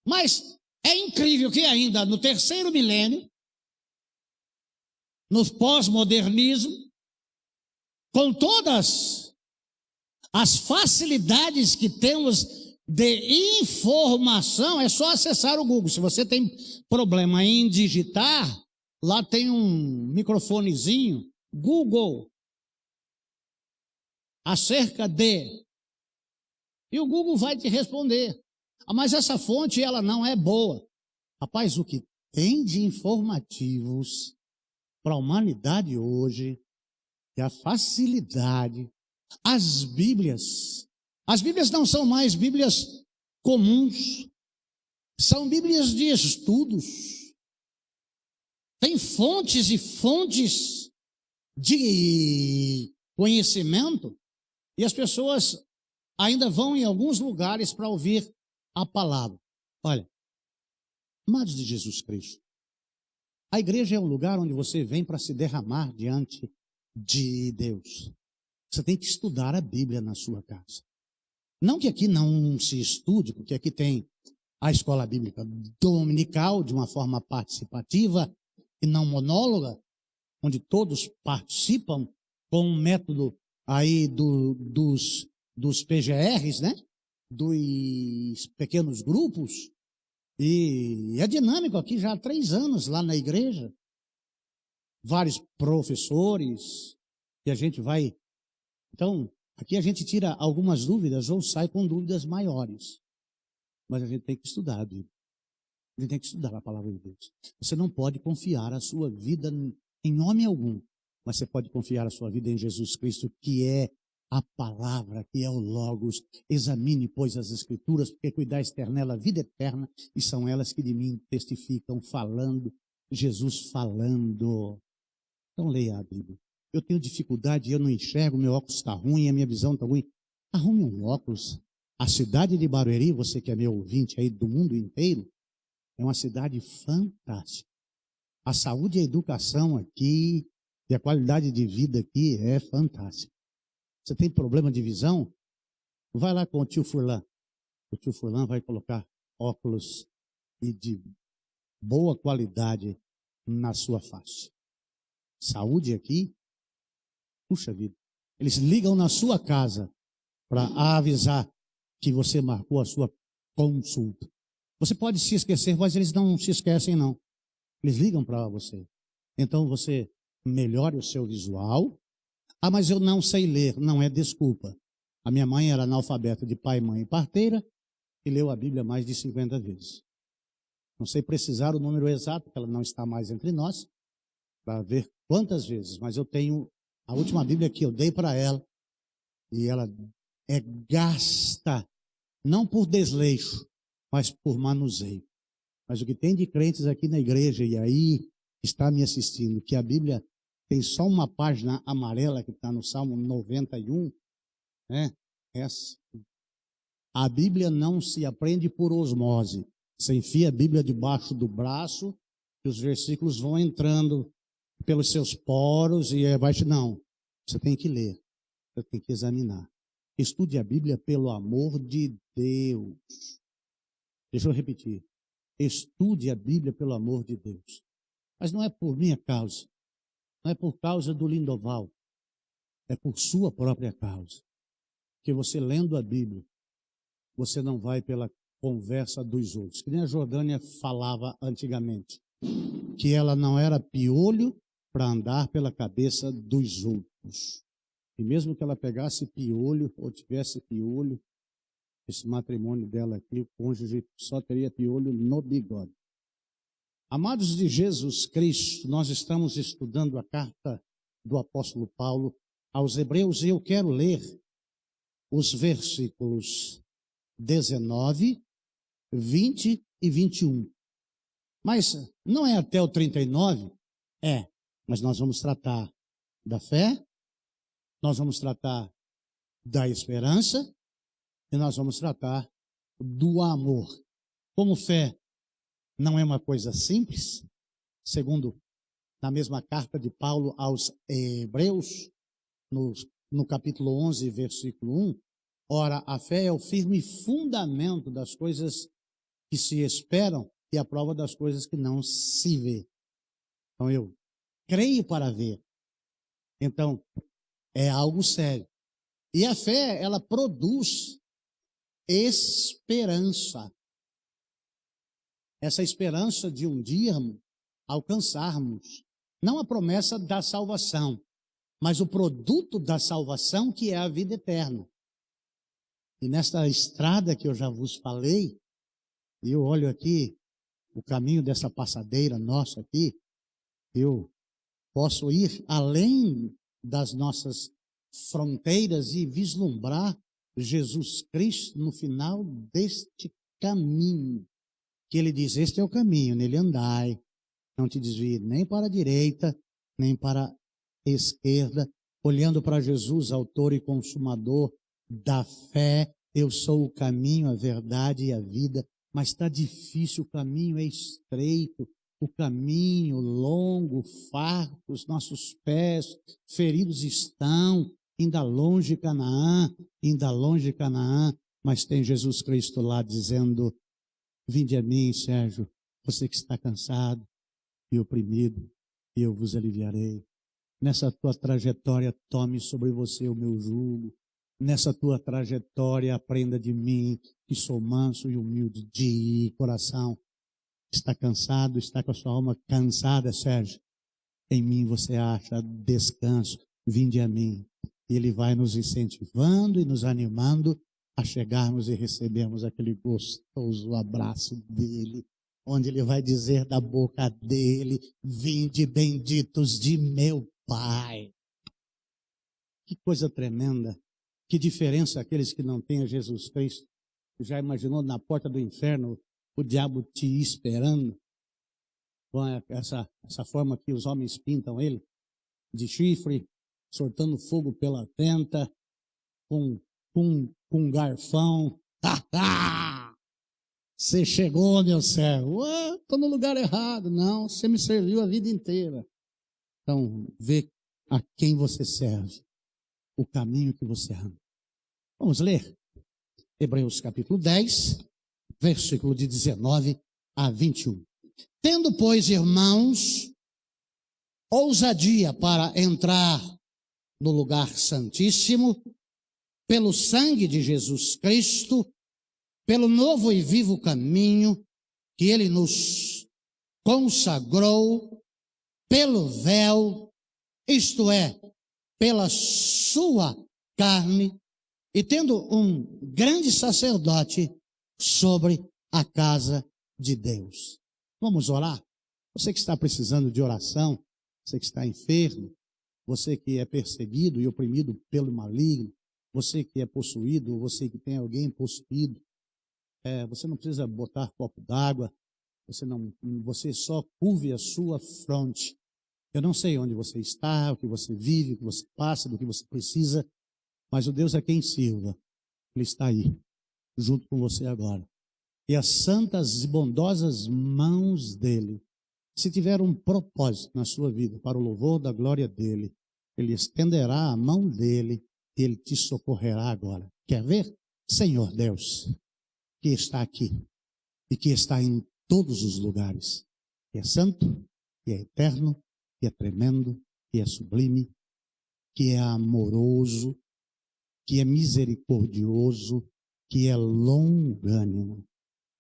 Mas é incrível que ainda no terceiro milênio, no pós-modernismo, com todas as facilidades que temos de informação, é só acessar o Google. Se você tem problema em digitar, lá tem um microfonezinho, Google, acerca de, e o Google vai te responder. Mas essa fonte, ela não é boa. Rapaz, o que tem de informativos para a humanidade hoje, é a facilidade, as Bíblias não são mais Bíblias comuns, são Bíblias de estudos. Tem fontes e fontes de conhecimento, e as pessoas ainda vão em alguns lugares para ouvir a palavra. Olha, amados de Jesus Cristo, a igreja é um lugar onde você vem para se derramar diante de Deus. Você tem que estudar a Bíblia na sua casa. Não que aqui não se estude, porque aqui tem a escola bíblica dominical, de uma forma participativa e não monóloga, onde todos participam com um método aí dos PGRs, né? Dos pequenos grupos. E é dinâmico aqui já há 3 anos lá na igreja. Vários professores, e a gente vai. Então, aqui a gente tira algumas dúvidas ou sai com dúvidas maiores. Mas a gente tem que estudar a Bíblia. A gente tem que estudar a palavra de Deus. Você não pode confiar a sua vida em homem algum, mas você pode confiar a sua vida em Jesus Cristo, que é a palavra, que é o Logos. Examine, pois, as Escrituras, porque cuidais ter nela a vida eterna, e são elas que de mim testificam, falando, Jesus falando. Então leia a Bíblia. Eu tenho dificuldade, eu não enxergo, meu óculos está ruim, a minha visão está ruim. Arrume um óculos. A cidade de Barueri, você que é meu ouvinte aí do mundo inteiro, é uma cidade fantástica. A saúde e a educação aqui, e a qualidade de vida aqui é fantástica. Você tem problema de visão? Vai lá com o tio Furlan. O tio Furlan vai colocar óculos e de boa qualidade na sua face. Saúde aqui, puxa vida. Eles ligam na sua casa para avisar que você marcou a sua consulta. Você pode se esquecer, mas eles não se esquecem, não. Eles ligam para você. Então você melhore o seu visual. Ah, mas eu não sei ler. Não é desculpa. A minha mãe era analfabeta de pai, mãe e parteira e leu a Bíblia mais de 50 vezes. Não sei precisar o número exato, porque ela não está mais entre nós, para ver quantas vezes, mas eu tenho a última Bíblia que eu dei para ela e ela é gasta, não por desleixo, mas por manuseio. Mas o que tem de crentes aqui na igreja e aí está me assistindo, que a Bíblia tem só uma página amarela que está no Salmo 91, né? A Bíblia não se aprende por osmose. Você enfia a Bíblia debaixo do braço e os versículos vão entrando pelos seus poros e vai... Não, você tem que ler, você tem que examinar. Estude a Bíblia pelo amor de Deus. Deixa eu repetir. Estude a Bíblia pelo amor de Deus. Mas não é por minha causa. Não é por causa do Lindoval, é por sua própria causa. Que você lendo a Bíblia, você não vai pela conversa dos outros. Que nem a Jordânia falava antigamente, que ela não era piolho para andar pela cabeça dos outros. E mesmo que ela pegasse piolho, ou tivesse piolho, esse matrimônio dela aqui, o cônjuge só teria piolho no bigode. Amados de Jesus Cristo, nós estamos estudando a carta do apóstolo Paulo aos Hebreus e eu quero ler os versículos 19, 20 e 21. Mas não é até o 39? É, mas nós vamos tratar da fé, nós vamos tratar da esperança e nós vamos tratar do amor. Como fé não é uma coisa simples, segundo na mesma carta de Paulo aos Hebreus, no capítulo 11, versículo 1, ora, a fé é o firme fundamento das coisas que se esperam e a prova das coisas que não se vê. Então eu creio para ver. Então, é algo sério. E a fé, ela produz esperança. Essa esperança de um dia alcançarmos, não a promessa da salvação, mas o produto da salvação, que é a vida eterna. E nesta estrada que eu já vos falei, eu olho aqui o caminho dessa passadeira nossa aqui, eu posso ir além das nossas fronteiras e vislumbrar Jesus Cristo no final deste caminho. Que ele diz, este é o caminho, nele andai, não te desvie nem para a direita, nem para a esquerda, olhando para Jesus, autor e consumador da fé. Eu sou o caminho, a verdade e a vida, mas está difícil, o caminho é estreito, o caminho longo, farto, os nossos pés feridos estão, ainda longe Canaã, mas tem Jesus Cristo lá dizendo, vinde a mim, Sérgio, você que está cansado e oprimido, e eu vos aliviarei. Nessa tua trajetória, tome sobre você o meu jugo. Nessa tua trajetória, aprenda de mim, que sou manso e humilde de coração. Está cansado, está com a sua alma cansada, Sérgio? Em mim você acha descanso. Vinde a mim. Ele vai nos incentivando e nos animando a chegarmos e recebermos aquele gostoso abraço dele, onde ele vai dizer da boca dele: vinde benditos de meu Pai. Que coisa tremenda. Que diferença aqueles que não têm a Jesus Cristo. Já imaginou na porta do inferno o diabo te esperando? Com essa forma que os homens pintam ele, de chifre, soltando fogo pela tenta, com garfão. Você chegou, meu servo. Estou no lugar errado. Não, você me serviu a vida inteira. Então, vê a quem você serve, o caminho que você anda. Vamos ler Hebreus capítulo 10, versículo de 19 a 21. Tendo, pois, irmãos, ousadia para entrar no lugar santíssimo, pelo sangue de Jesus Cristo, pelo novo e vivo caminho que ele nos consagrou, pelo véu, isto é, pela sua carne, e tendo um grande sacerdote sobre a casa de Deus. Vamos orar? Você que está precisando de oração, você que está enfermo, você que é perseguido e oprimido pelo maligno, você que é possuído, você que tem alguém possuído, você não precisa botar copo d'água, você só curve a sua fronte. Eu não sei onde você está, o que você vive, o que você passa, do que você precisa, mas o Deus a quem sirva, Ele está aí, junto com você agora. E as santas e bondosas mãos dEle, se tiver um propósito na sua vida, para o louvor da glória dEle, Ele estenderá a mão dEle e Ele te socorrerá agora. Quer ver? Senhor Deus, que está aqui e que está em todos os lugares, que é santo, que é eterno, que é tremendo, que é sublime, que é amoroso, que é misericordioso, que é longânimo.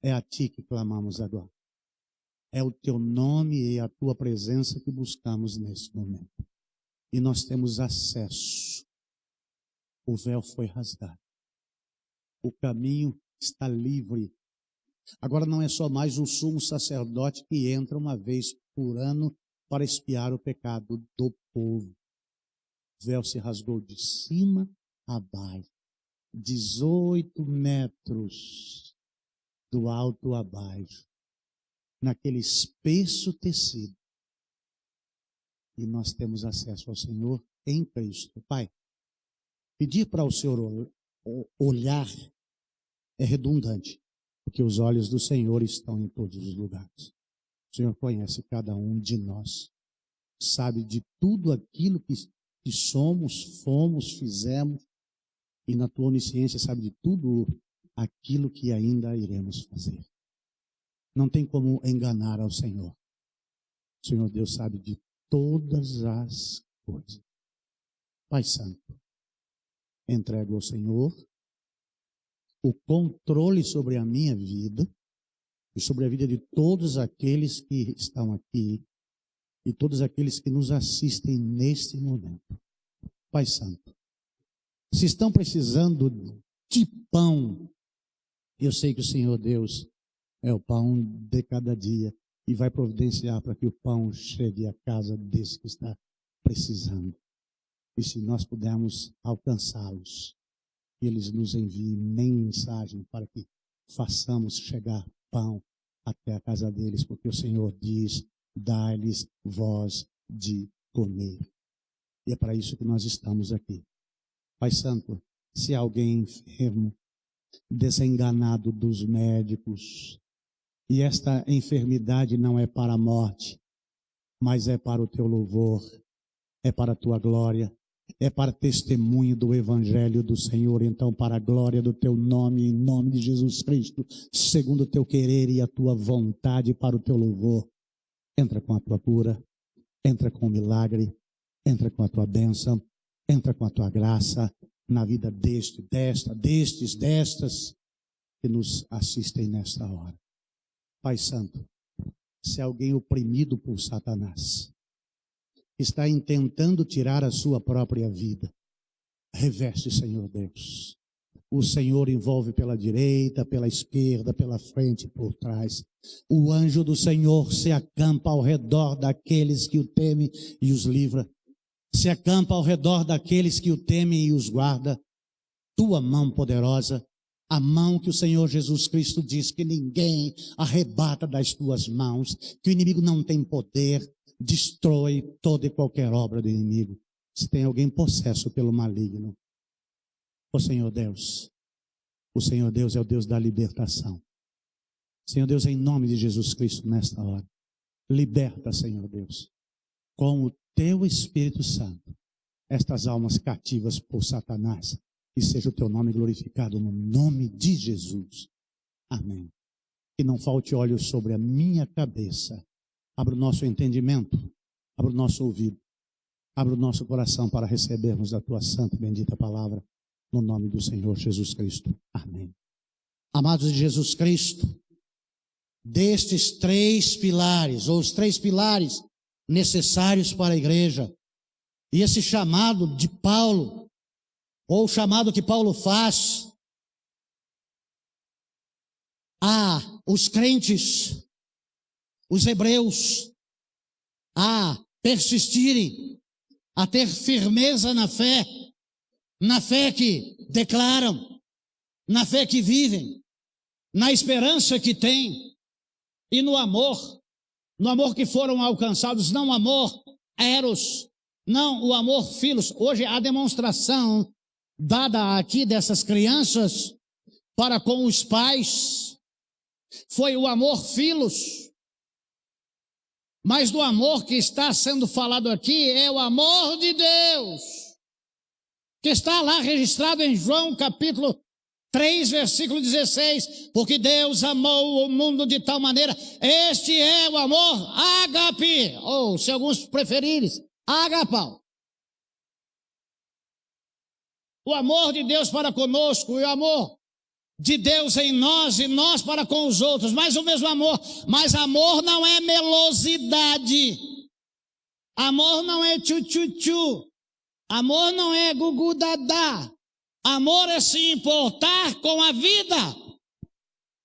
É a Ti que clamamos agora. É o Teu nome e a Tua presença que buscamos nesse momento. E nós temos acesso. O véu foi rasgado. O caminho está livre. Agora não é só mais o sumo sacerdote que entra uma vez por ano para expiar o pecado do povo. O véu se rasgou de cima a baixo. 18 metros do alto a baixo. Naquele espesso tecido. E nós temos acesso ao Senhor em Cristo. Pai, pedir para o Senhor olhar é redundante, porque os olhos do Senhor estão em todos os lugares. O Senhor conhece cada um de nós, sabe de tudo aquilo que somos, fomos, fizemos, e na tua onisciência sabe de tudo aquilo que ainda iremos fazer. Não tem como enganar ao Senhor. O Senhor Deus sabe de todas as coisas. Pai Santo, entrego ao Senhor o controle sobre a minha vida e sobre a vida de todos aqueles que estão aqui e todos aqueles que nos assistem neste momento. Pai Santo, se estão precisando de pão, eu sei que o Senhor Deus é o pão de cada dia e vai providenciar para que o pão chegue à casa desse que está precisando. E se nós pudermos alcançá-los, eles nos enviem mensagem para que façamos chegar pão até a casa deles, porque o Senhor diz: dá-lhes voz de comer. E é para isso que nós estamos aqui. Pai Santo, se alguém enfermo, desenganado dos médicos, e esta enfermidade não é para a morte, mas é para o teu louvor, é para a tua glória, é para testemunho do Evangelho do Senhor, então para a glória do teu nome, em nome de Jesus Cristo, segundo o teu querer e a tua vontade para o teu louvor, entra com a tua cura, entra com o milagre, entra com a tua bênção, entra com a tua graça na vida destas que nos assistem nesta hora. Pai Santo, se alguém oprimido por Satanás está tentando tirar a sua própria vida, reveste, Senhor Deus. O Senhor envolve pela direita, pela esquerda, pela frente e por trás. O anjo do Senhor se acampa ao redor daqueles que o temem e os livra. Se acampa ao redor daqueles que o temem e os guarda. Tua mão poderosa, a mão que o Senhor Jesus Cristo diz que ninguém arrebata das tuas mãos, que o inimigo não tem poder, destrói toda e qualquer obra do inimigo. Se tem alguém possesso pelo maligno, o Senhor Deus é o Deus da libertação. Senhor Deus, em nome de Jesus Cristo, nesta hora, liberta, Senhor Deus, com o teu Espírito Santo, estas almas cativas por Satanás, e seja o teu nome glorificado no nome de Jesus. Amém. Que não falte óleo sobre a minha cabeça. Abra o nosso entendimento, abra o nosso ouvido, abra o nosso coração para recebermos a tua santa e bendita palavra, no nome do Senhor Jesus Cristo. Amém. Amados de Jesus Cristo, destes três pilares, ou os três pilares necessários para a igreja, e esse chamado de Paulo, ou o chamado que Paulo faz a os crentes, os hebreus, a persistirem, a ter firmeza na fé que declaram, na fé que vivem, na esperança que têm e no amor que foram alcançados, não o amor eros, não o amor filos. Hoje a demonstração dada aqui dessas crianças para com os pais foi o amor filos. Mas do amor que está sendo falado aqui é o amor de Deus, que está lá registrado em João capítulo 3, versículo 16. Porque Deus amou o mundo de tal maneira, este é o amor ágape, ou se alguns preferirem, agapau. O amor de Deus para conosco e o amor de Deus em nós e nós para com os outros, mas o mesmo amor. Mas amor não é melosidade, amor não é tchu-tchu-tchu, amor não é gugu-dadá, amor é se importar com a vida,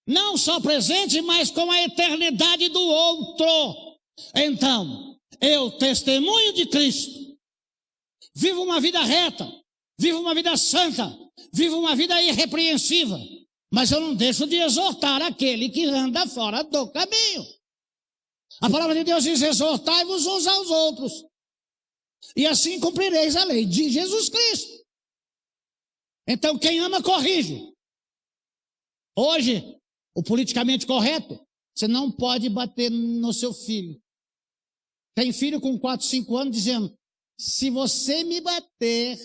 não só presente, mas com a eternidade do outro. Então, eu testemunho de Cristo, vivo uma vida reta, vivo uma vida santa, vivo uma vida irrepreensível, mas eu não deixo de exortar aquele que anda fora do caminho. A palavra de Deus diz: exortai-vos uns aos outros, e assim cumprireis a lei de Jesus Cristo. Então quem ama corrige. Hoje, o politicamente correto, você não pode bater no seu filho. Tem filho com 4, 5 anos dizendo: se você me bater,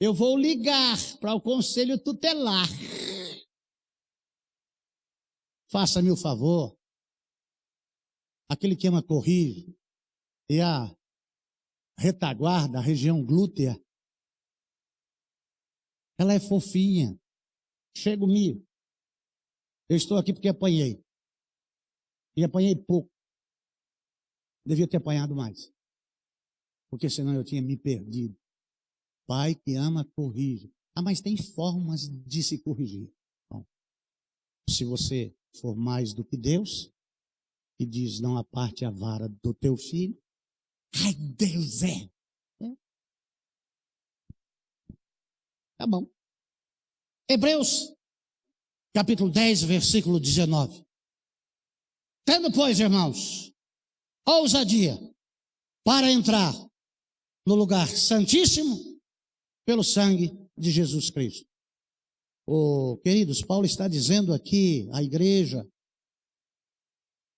eu vou ligar para o conselho tutelar. Faça-me o favor. Aquele que ama corrige. E a retaguarda, a região glútea, ela é fofinha. Chego-me. Eu estou aqui porque apanhei. E apanhei pouco. Devia ter apanhado mais. Porque senão eu tinha me perdido. Pai que ama, corrige. Mas tem formas de se corrigir. Bom, se você for mais do que Deus, e diz: não aparte a vara do teu filho, ai, Deus é. Tá bom. Hebreus, capítulo 10, versículo 19. Tendo, pois, irmãos, ousadia para entrar no lugar santíssimo pelo sangue de Jesus Cristo. Queridos, Paulo está dizendo aqui à igreja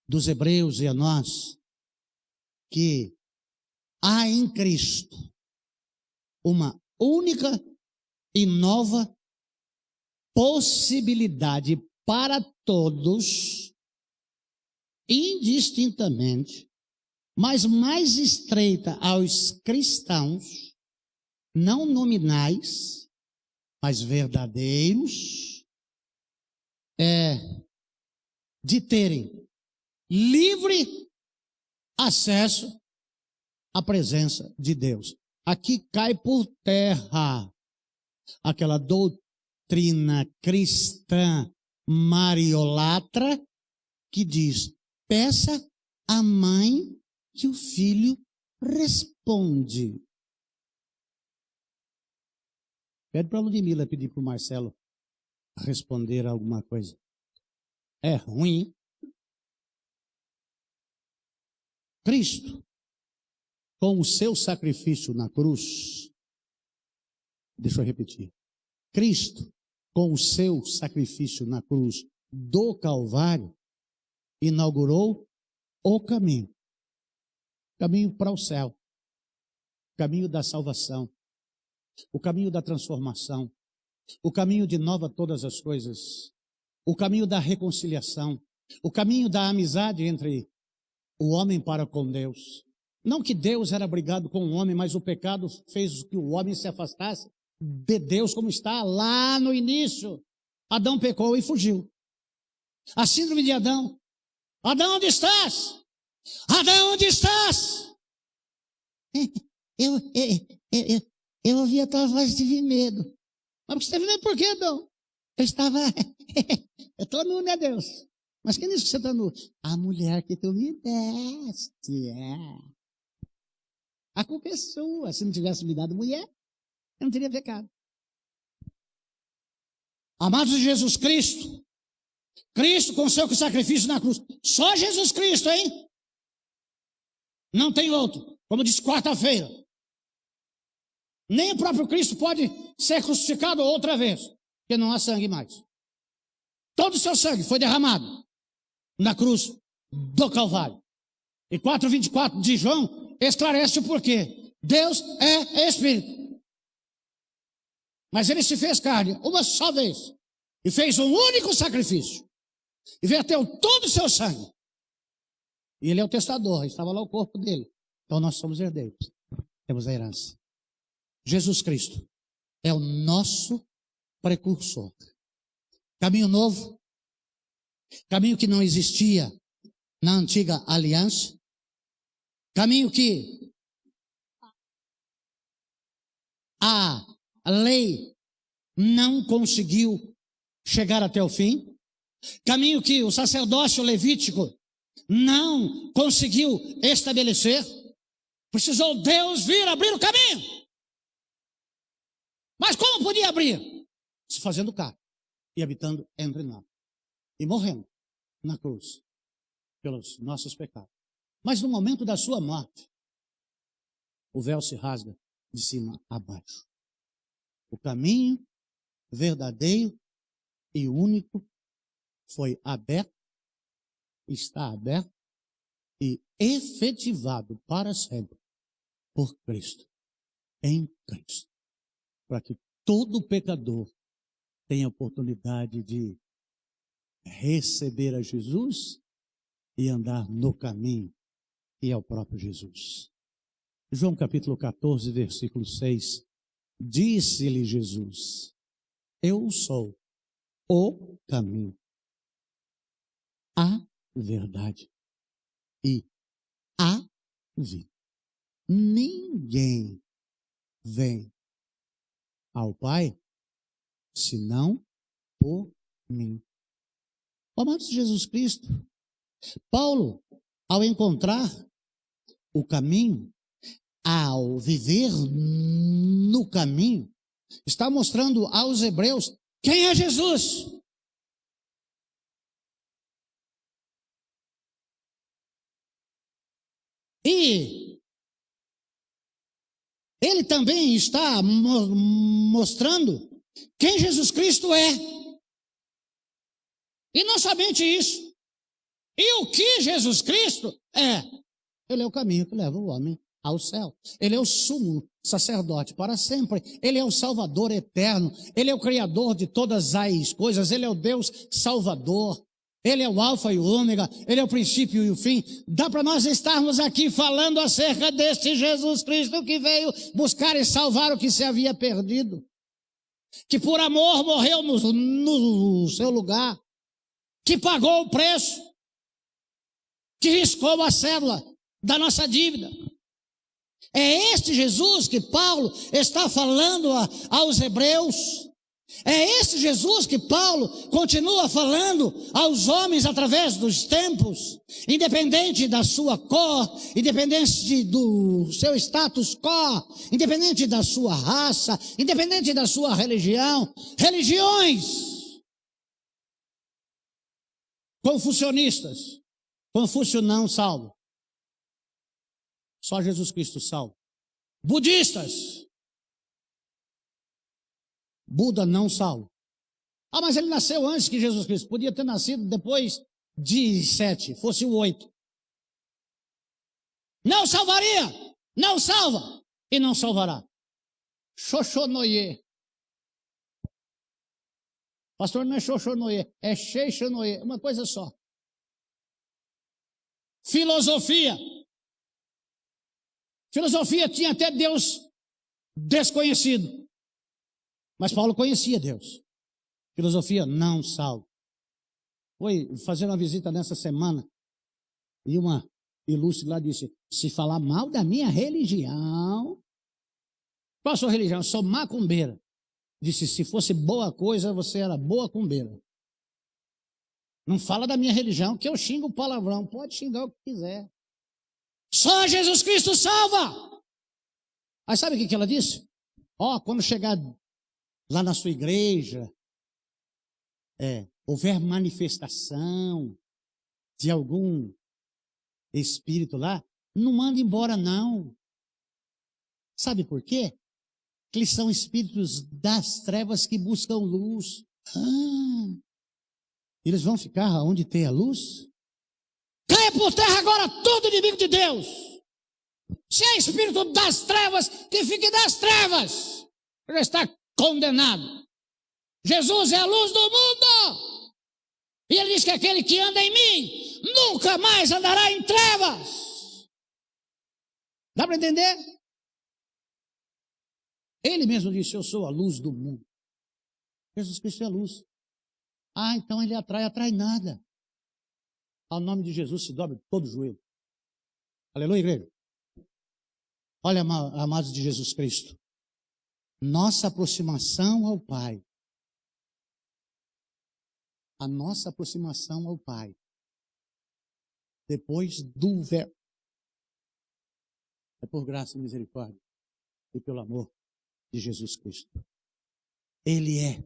dos hebreus e a nós que há em Cristo uma única e nova possibilidade para todos, indistintamente, mas mais estreita aos cristãos, não nominais, mas verdadeiros, de terem livre acesso à presença de Deus. Aqui cai por terra aquela doutrina cristã mariolatra que diz: peça à mãe que o filho responde. Pede para a Ludmila pedir para o Marcelo responder alguma coisa. É ruim. Cristo, com o seu sacrifício na cruz, deixa eu repetir. Cristo, com o seu sacrifício na cruz do Calvário, inaugurou o caminho. Caminho para o céu. Caminho da salvação. O caminho da transformação. O caminho de nova todas as coisas. O caminho da reconciliação. O caminho da amizade entre o homem para com Deus. Não que Deus era brigado com o homem, mas o pecado fez que o homem se afastasse de Deus, como está lá no início. Adão pecou e fugiu. A síndrome de Adão. Adão, onde estás? Adão, onde estás? Eu ouvi a tua voz e tive medo. Mas você teve medo por quê, Adão? Eu estava... eu estou nu, né, Deus? Mas que nisso que você está nu? A mulher que tu me deste, A culpa é sua. Se não tivesse me dado mulher, eu não teria pecado. Amados de Jesus Cristo, Cristo com seu sacrifício na cruz. Só Jesus Cristo, hein? Não tem outro. Como disse quarta-feira. Nem o próprio Cristo pode ser crucificado outra vez, porque não há sangue mais. Todo o seu sangue foi derramado na cruz do Calvário. E 4:24 de João esclarece o porquê. Deus é Espírito. Mas ele se fez carne uma só vez e fez um único sacrifício. E verteu todo o seu sangue. E ele é o testador, estava lá o corpo dele. Então nós somos herdeiros. Temos a herança. Jesus Cristo é o nosso precursor. Caminho novo. Caminho que não existia na antiga aliança. Caminho que a lei não conseguiu chegar até o fim. Caminho que o sacerdócio levítico não conseguiu estabelecer. Precisou Deus vir abrir o caminho. Mas como podia abrir? Se fazendo carne e habitando entre nós. E morrendo na cruz pelos nossos pecados. Mas no momento da sua morte, o véu se rasga de cima a baixo. O caminho verdadeiro e único foi aberto, está aberto e efetivado para sempre por Cristo, em Cristo, para que todo pecador tenha oportunidade de receber a Jesus e andar no caminho que é o próprio Jesus. João capítulo 14, versículo 6, disse-lhe Jesus: eu sou o caminho, a verdade e a vida. Ninguém vem ao Pai senão por mim. Amados de Jesus Cristo, Paulo, ao encontrar o caminho, ao viver no caminho, está mostrando aos hebreus quem é Jesus. E ele também está mostrando quem Jesus Cristo é. E não somente isso. E o que Jesus Cristo é? Ele é o caminho que leva o homem ao céu. Ele é o sumo sacerdote para sempre. Ele é o Salvador eterno. Ele é o Criador de todas as coisas. Ele é o Deus Salvador. Ele é o alfa e o ômega, ele é o princípio e o fim. Dá para nós estarmos aqui falando acerca deste Jesus Cristo que veio buscar e salvar o que se havia perdido. Que por amor morreu no seu lugar. Que pagou o preço. Que riscou a cédula da nossa dívida. É este Jesus que Paulo está falando aos hebreus. É esse Jesus que Paulo continua falando aos homens através dos tempos, independente da sua cor, independente do seu status quo, independente da sua raça, independente da sua religião, religiões confucionistas. Confúcio não salvo. Só Jesus Cristo salvo. Budistas. Buda não salvo. Ah, mas ele nasceu antes que Jesus Cristo. Podia ter nascido depois de 7, fosse o 8. Não salvaria, não salva e não salvará. Xoxonoye. Pastor, não é xoxonoye, é xeixonoye, uma coisa só. Filosofia. Filosofia tinha até Deus desconhecido. Mas Paulo conhecia Deus. Filosofia não salva. Foi fazer uma visita nessa semana e uma ilustre lá disse: se falar mal da minha religião. Qual a sua religião? Eu sou macumbeira. Disse: se fosse boa coisa, você era boa cumbeira. Não fala da minha religião, que eu xingo o palavrão. Pode xingar o que quiser. Só Jesus Cristo salva. Aí sabe o que ela disse? Quando chegar lá na sua igreja, houver manifestação de algum espírito lá, não manda embora não. Sabe por quê? Porque eles são espíritos das trevas que buscam luz. Eles vão ficar onde tem a luz? Caia por terra agora todo inimigo de Deus. Se é espírito das trevas, que fique das trevas. Já está condenado. Jesus é a luz do mundo. E ele diz que aquele que anda em mim nunca mais andará em trevas. Dá para entender? Ele mesmo disse: eu sou a luz do mundo. Jesus Cristo é a luz. Então ele atrai nada. Ao nome de Jesus se dobre todo o joelho. Aleluia, igreja. Olha, amados de Jesus Cristo. Nossa aproximação ao Pai. A nossa aproximação ao Pai. Depois do véu. É por graça e misericórdia. E pelo amor de Jesus Cristo. Ele é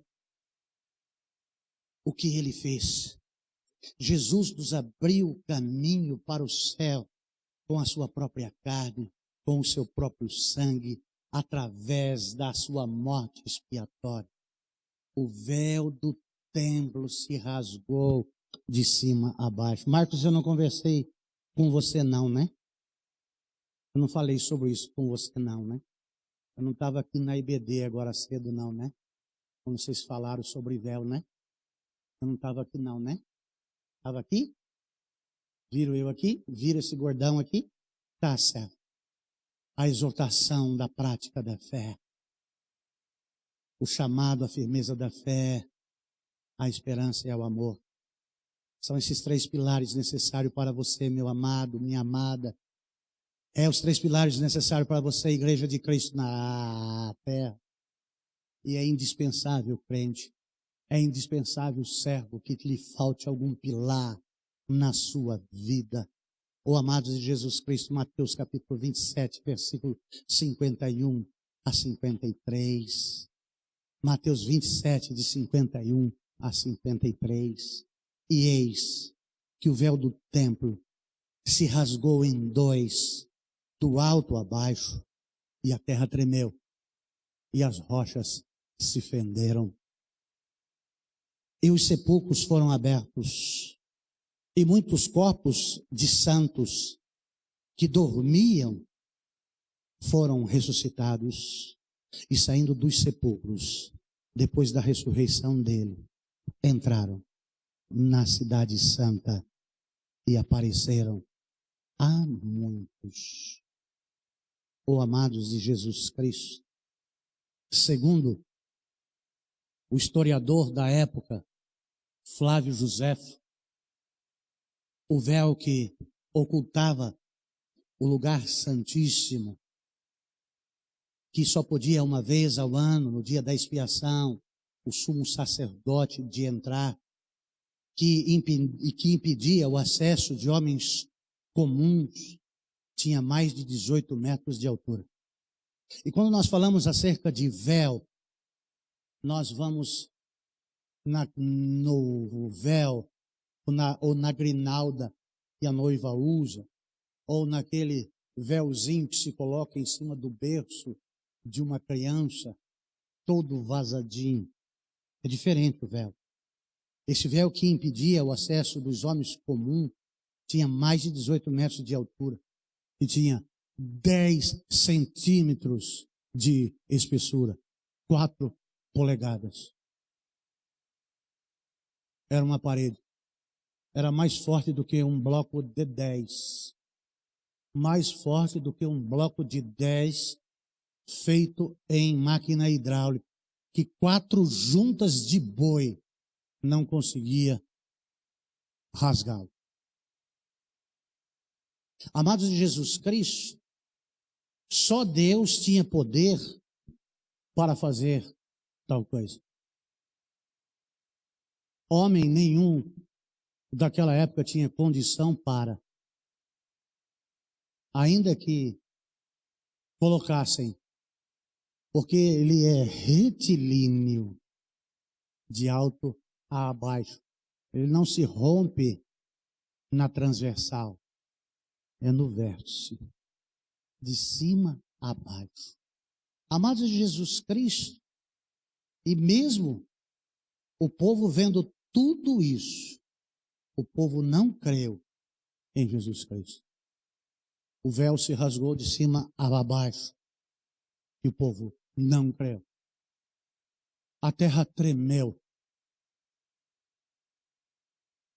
o que Ele fez. Jesus nos abriu o caminho para o céu com a sua própria carne, com o seu próprio sangue, através da sua morte expiatória. O véu do templo se rasgou de cima a baixo. Marcos, eu não conversei com você não, né? Eu não falei sobre isso com você não, né? Eu não estava aqui na IBD agora cedo não, né? Quando vocês falaram sobre véu, né? Eu não estava aqui não, né? Estava aqui? Viram eu aqui? Viram esse gordão aqui? Tá certo. A exortação da prática da fé. O chamado à firmeza da fé, a esperança e ao amor. São esses 3 pilares necessários para você, meu amado, minha amada. Os 3 pilares necessários para você, igreja de Cristo na terra. E é indispensável, crente. É indispensável, servo, que lhe falte algum pilar na sua vida. Amados de Jesus Cristo, Mateus capítulo 27, versículo 51 a 53. Mateus 27, de 51 a 53. E eis que o véu do templo se rasgou em 2, do alto a baixo, e a terra tremeu, e as rochas se fenderam. E os sepulcros foram abertos, e muitos corpos de santos que dormiam foram ressuscitados, e saindo dos sepulcros, depois da ressurreição dele, entraram na cidade santa e apareceram a muitos. Oh, amados de Jesus Cristo, segundo o historiador da época, Flávio Joséfo, o véu que ocultava o lugar santíssimo, que só podia uma vez ao ano, no dia da expiação, o sumo sacerdote de entrar, que impedia o acesso de homens comuns, tinha mais de 18 metros de altura. E quando nós falamos acerca de véu, nós vamos no véu, ou na grinalda que a noiva usa, ou naquele véuzinho que se coloca em cima do berço de uma criança, todo vazadinho. É diferente o véu. Esse véu que impedia o acesso dos homens comuns tinha mais de 18 metros de altura e tinha 10 centímetros de espessura, 4 polegadas. Era uma parede. Era mais forte do que um bloco de 10. Mais forte do que um bloco de 10 feito em máquina hidráulica, que 4 juntas de boi não conseguia rasgá-lo. Amados de Jesus Cristo, só Deus tinha poder para fazer tal coisa. Homem nenhum daquela época tinha condição para, ainda que colocassem, porque ele é retilíneo, de alto a baixo. Ele não se rompe na transversal, é no vértice, de cima a baixo. Amados de Jesus Cristo, e mesmo o povo vendo tudo isso, o povo não creu em Jesus Cristo. O véu se rasgou de cima a baixo e o povo não creu. A terra tremeu.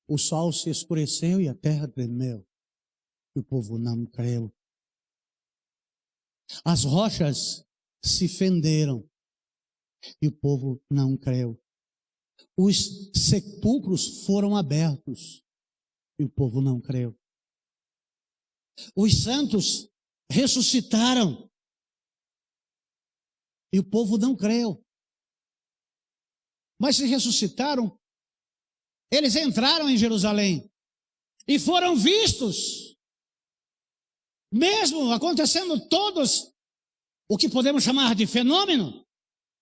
O sol se escureceu e a terra tremeu. E o povo não creu. As rochas se fenderam e o povo não creu. Os sepulcros foram abertos e o povo não creu. Os santos ressuscitaram e o povo não creu. Mas se ressuscitaram, eles entraram em Jerusalém e foram vistos, mesmo acontecendo todos o que podemos chamar de fenômeno,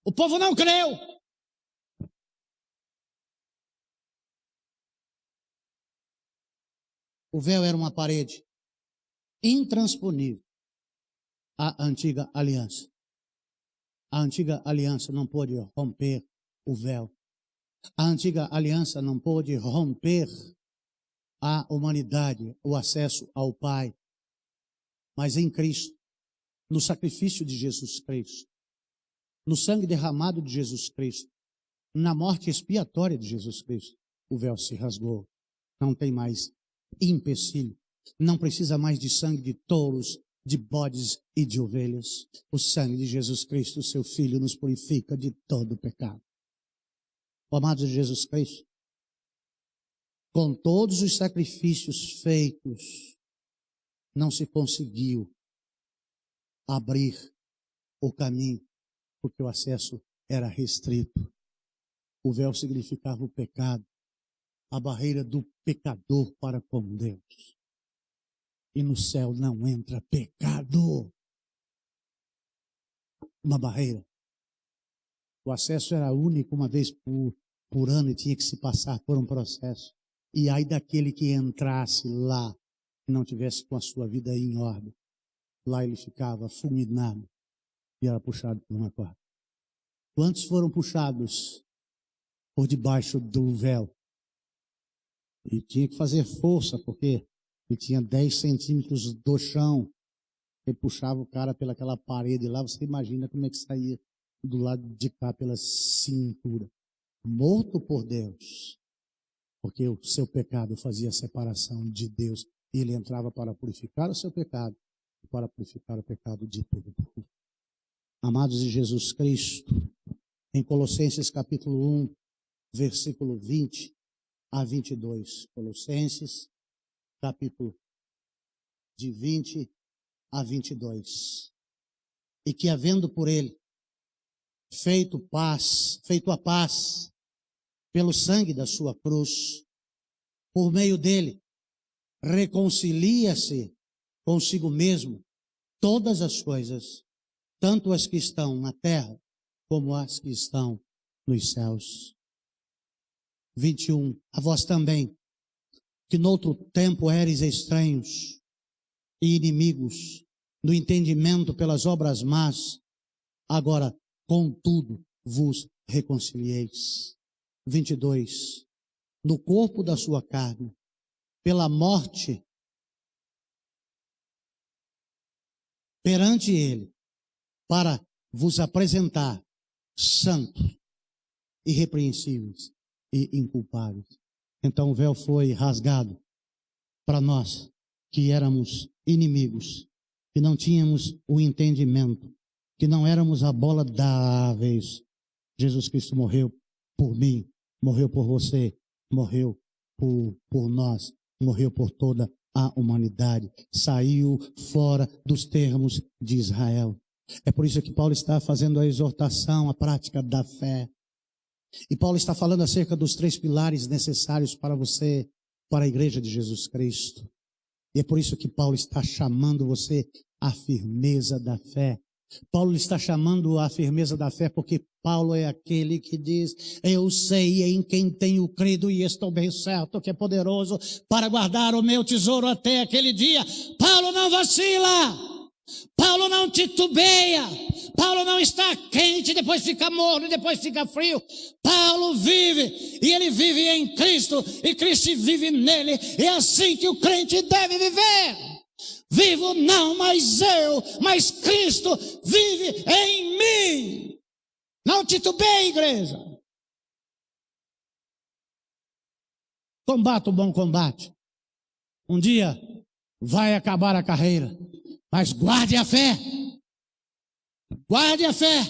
o povo não creu. O véu era uma parede intransponível à antiga aliança. A antiga aliança não pôde romper o véu. A antiga aliança não pôde romper a humanidade, o acesso ao Pai. Mas em Cristo, no sacrifício de Jesus Cristo, no sangue derramado de Jesus Cristo, na morte expiatória de Jesus Cristo, o véu se rasgou. Não tem mais empecilho. Não precisa mais de sangue de touros, de bodes e de ovelhas. O sangue de Jesus Cristo, seu Filho, nos purifica de todo pecado. Amados de Jesus Cristo, com todos os sacrifícios feitos, não se conseguiu abrir o caminho, porque o acesso era restrito. O véu significava o pecado, a barreira do pecador para com Deus. E no céu não entra pecado. Uma barreira. O acesso era único uma vez por ano e tinha que se passar por um processo. E ai daquele que entrasse lá e não tivesse com a sua vida em ordem. Lá ele ficava fulminado e era puxado por uma corda. Quantos foram puxados por debaixo do véu? E tinha que fazer força, porque ele tinha 10 centímetros do chão. Ele puxava o cara pelaquela parede lá, você imagina como é que saía do lado de cá pela cintura. Morto por Deus. porque o seu pecado fazia separação de Deus e ele entrava para purificar o seu pecado e para purificar o pecado de todo o povo. Amados de Jesus Cristo, em Colossenses capítulo 1, versículo 20 a 22. Colossenses, capítulo de 20 a 22. E que havendo por ele feito a paz, pelo sangue da sua cruz, por meio dele, reconcilia-se consigo mesmo todas as coisas, tanto as que estão na terra, como as que estão nos céus. 21. A vós também, que noutro tempo éreis estranhos e inimigos do entendimento pelas obras más, agora, contudo, vos reconcilieis. 22. No corpo da sua carne, pela morte, perante ele, para vos apresentar santos, irrepreensíveis e inculpáveis. Então o véu foi rasgado para nós, que éramos inimigos, que não tínhamos o entendimento, que não éramos aboláveis. Jesus Cristo morreu por mim, morreu por você, morreu por nós, morreu por toda a humanidade, saiu fora dos termos de Israel. É por isso que Paulo está fazendo a exortação, a prática da fé. E Paulo está falando acerca dos 3 pilares necessários para você, para a igreja de Jesus Cristo. E é por isso que Paulo está chamando você à firmeza da fé. Paulo está chamando a firmeza da fé porque Paulo é aquele que diz: eu sei em quem tenho crido e estou bem certo que é poderoso para guardar o meu tesouro até aquele dia. Paulo não vacila. Paulo não titubeia. Paulo não está quente, depois fica morno, depois fica frio. Paulo vive, e ele vive em Cristo, e Cristo vive nele. É assim que o crente deve viver. Vivo não mais eu, mas Cristo vive em mim. Não titubeie, igreja. Combata o bom combate. Um dia vai acabar a carreira, mas guarde a fé. Guarde a fé.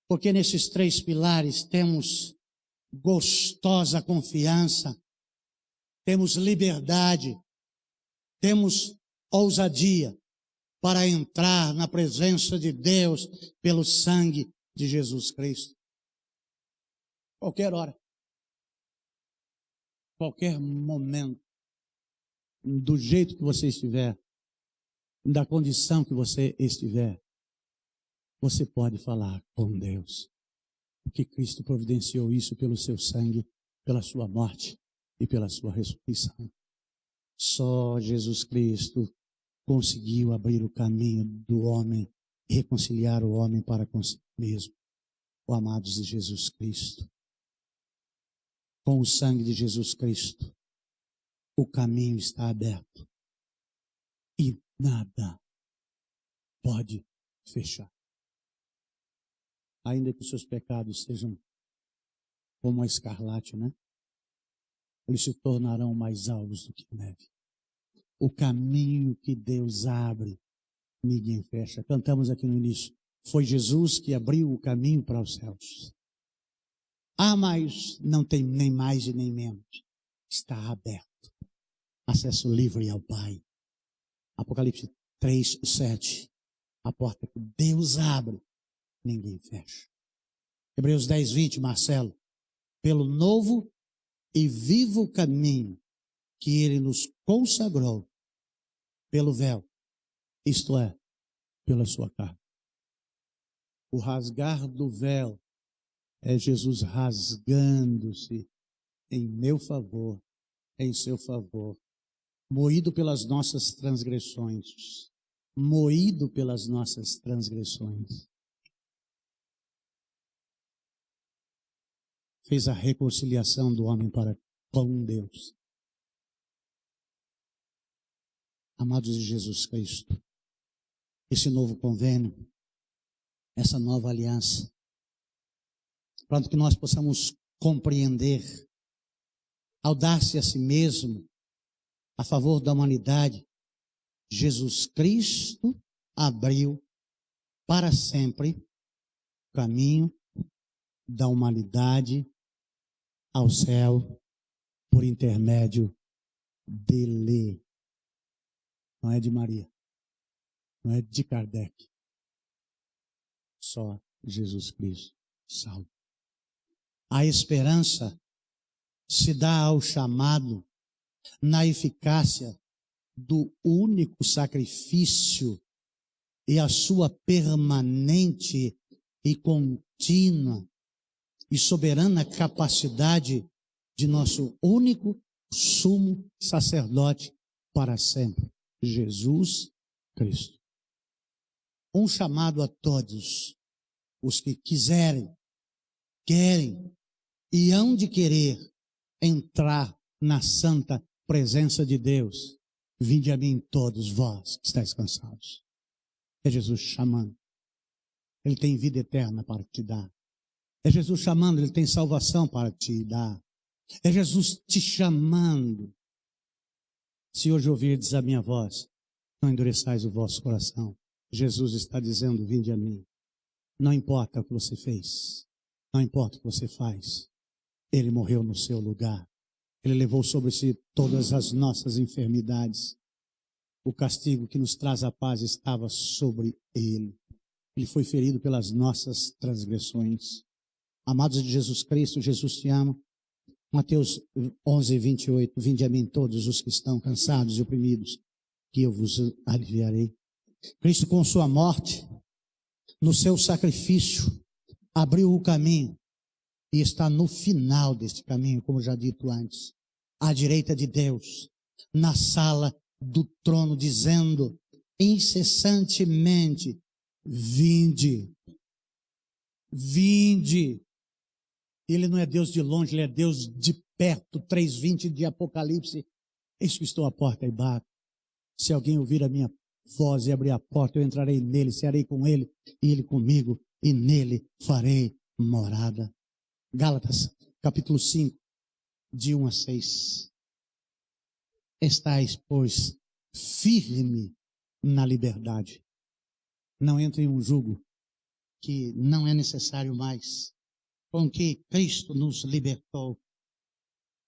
Porque nesses 3 pilares temos gostosa confiança, temos liberdade, temos ousadia para entrar na presença de Deus pelo sangue de Jesus Cristo. Qualquer hora, qualquer momento, do jeito que você estiver, da condição que você estiver, você pode falar com Deus. Porque Cristo providenciou isso pelo seu sangue, pela sua morte e pela sua ressurreição. Só Jesus Cristo conseguiu abrir o caminho do homem e reconciliar o homem para consigo mesmo. Oh, amados de Jesus Cristo, com o sangue de Jesus Cristo, o caminho está aberto e nada pode fechar. Ainda que os seus pecados sejam como a escarlate, né? Eles se tornarão mais alvos do que neve. O caminho que Deus abre, ninguém fecha. Cantamos aqui no início. Foi Jesus que abriu o caminho para os céus. Mas não tem nem mais e nem menos. Está aberto. Acesso livre ao Pai. Apocalipse 3:7. A porta que Deus abre, ninguém fecha. Hebreus 10:20, Marcelo. Pelo novo e vivo caminho que Ele nos consagrou pelo véu, isto é, pela sua carne. O rasgar do véu é Jesus rasgando-se em meu favor, em seu favor, moído pelas nossas transgressões, moído pelas nossas transgressões. Fez a reconciliação do homem para com Deus. Amados de Jesus Cristo, esse novo convênio, essa nova aliança, para que nós possamos compreender, ao dar-se a si mesmo a favor da humanidade, Jesus Cristo abriu para sempre o caminho da humanidade ao céu por intermédio dele. Não é de Maria, não é de Kardec. Só Jesus Cristo salva. A esperança se dá ao chamado na eficácia do único sacrifício e a sua permanente e contínua e soberana capacidade de nosso único sumo sacerdote para sempre, Jesus Cristo. Um chamado a todos os que quiserem, querem e hão de querer entrar na santa presença de Deus. Vinde a mim todos vós que estáis cansados. É Jesus chamando. Ele tem vida eterna para te dar. É Jesus chamando, Ele tem salvação para te dar. É Jesus te chamando. Se hoje ouvirdes a minha voz, não endureçais o vosso coração. Jesus está dizendo, vinde a mim. Não importa o que você fez. Não importa o que você faz. Ele morreu no seu lugar. Ele levou sobre si todas as nossas enfermidades. O castigo que nos traz a paz estava sobre ele. Ele foi ferido pelas nossas transgressões. Amados de Jesus Cristo, Jesus te ama. Mateus 11, 28. Vinde a mim todos os que estão cansados e oprimidos, que eu vos aliviarei. Cristo, com sua morte, no seu sacrifício, abriu o caminho e está no final deste caminho, como já dito antes, à direita de Deus, na sala do trono, dizendo incessantemente, vinde, vinde. Ele não é Deus de longe, Ele é Deus de perto. 3:20 de Apocalipse. Eis que estou à porta e bato. Se alguém ouvir a minha voz e abrir a porta, eu entrarei nele, cearei com ele e ele comigo, e nele farei morada. Gálatas, capítulo 5, de 1 a 6. Estais, pois, firme na liberdade. Não entre em um jugo que não é necessário mais, com que Cristo nos libertou.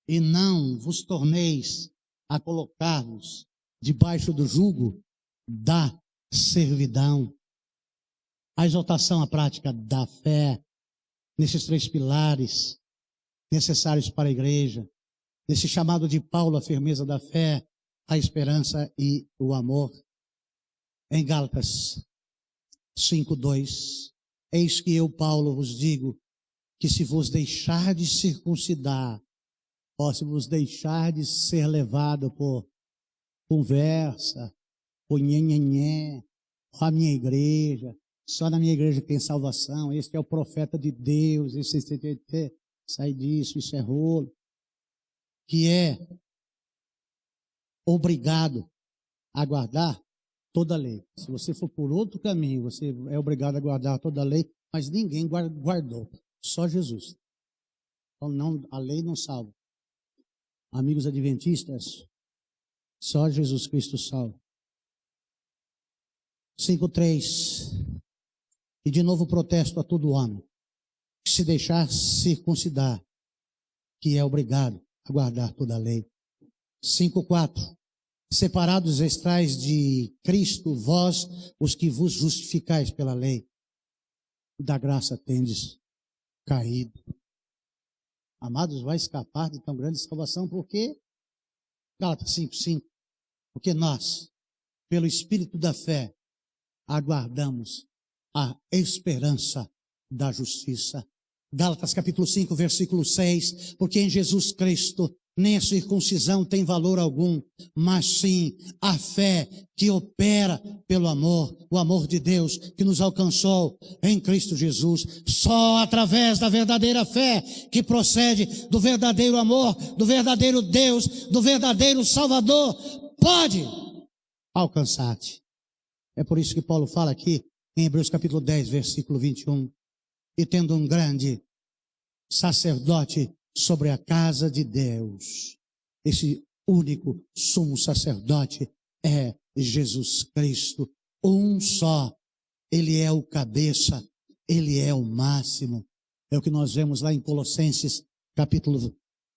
E não vos torneis a colocar-vos debaixo do jugo da servidão. A exaltação à prática da fé, nesses 3 pilares necessários para a igreja, nesse chamado de Paulo, a firmeza da fé, a esperança e o amor. Em Gálatas 5:2, eis que eu, Paulo, vos digo que se vos deixar de circuncidar, ou se vos deixar de ser levado por conversa, por nhenhenhé, a minha igreja, só na minha igreja tem salvação, esse é o profeta de Deus, sai disso, isso é rolo, que é obrigado a guardar toda a lei. Se você for por outro caminho, você é obrigado a guardar toda a lei, mas ninguém guardou, só Jesus. Então não, a lei não salva. Amigos adventistas, só Jesus Cristo salva. 5:3. E de novo protesto a todo homem que se deixar circuncidar, que é obrigado a guardar toda a lei. 5:4. Separados estais de Cristo, vós, os que vos justificais pela lei, da graça tendes caído. Amados, vai escapar de tão grande salvação, porque Gálatas 5:5. Porque nós, pelo Espírito da fé, aguardamos a esperança da justiça. Gálatas capítulo 5, versículo 6. Porque em Jesus Cristo nem a circuncisão tem valor algum, mas sim a fé que opera pelo amor, o amor de Deus que nos alcançou em Cristo Jesus. Só através da verdadeira fé que procede do verdadeiro amor, do verdadeiro Deus, do verdadeiro Salvador, pode alcançar-te. É por isso que Paulo fala aqui em Hebreus capítulo 10, versículo 21. E tendo um grande sacerdote sobre a casa de Deus. Esse único sumo sacerdote é Jesus Cristo, um só. Ele é o cabeça, ele é o máximo. É o que nós vemos lá em Colossenses, capítulo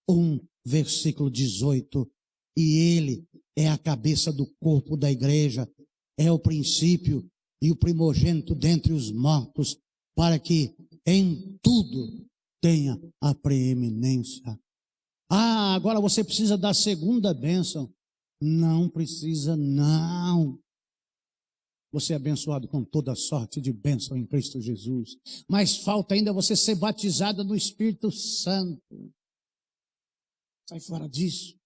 1, versículo 18. E ele é a cabeça do corpo da igreja, é o princípio e o primogênito dentre os mortos, para que em tudo tenha a preeminência. Ah, agora você precisa da segunda bênção. Não precisa, não. Você é abençoado com toda sorte de bênção em Cristo Jesus. Mas falta ainda você ser batizado no Espírito Santo. Sai fora disso.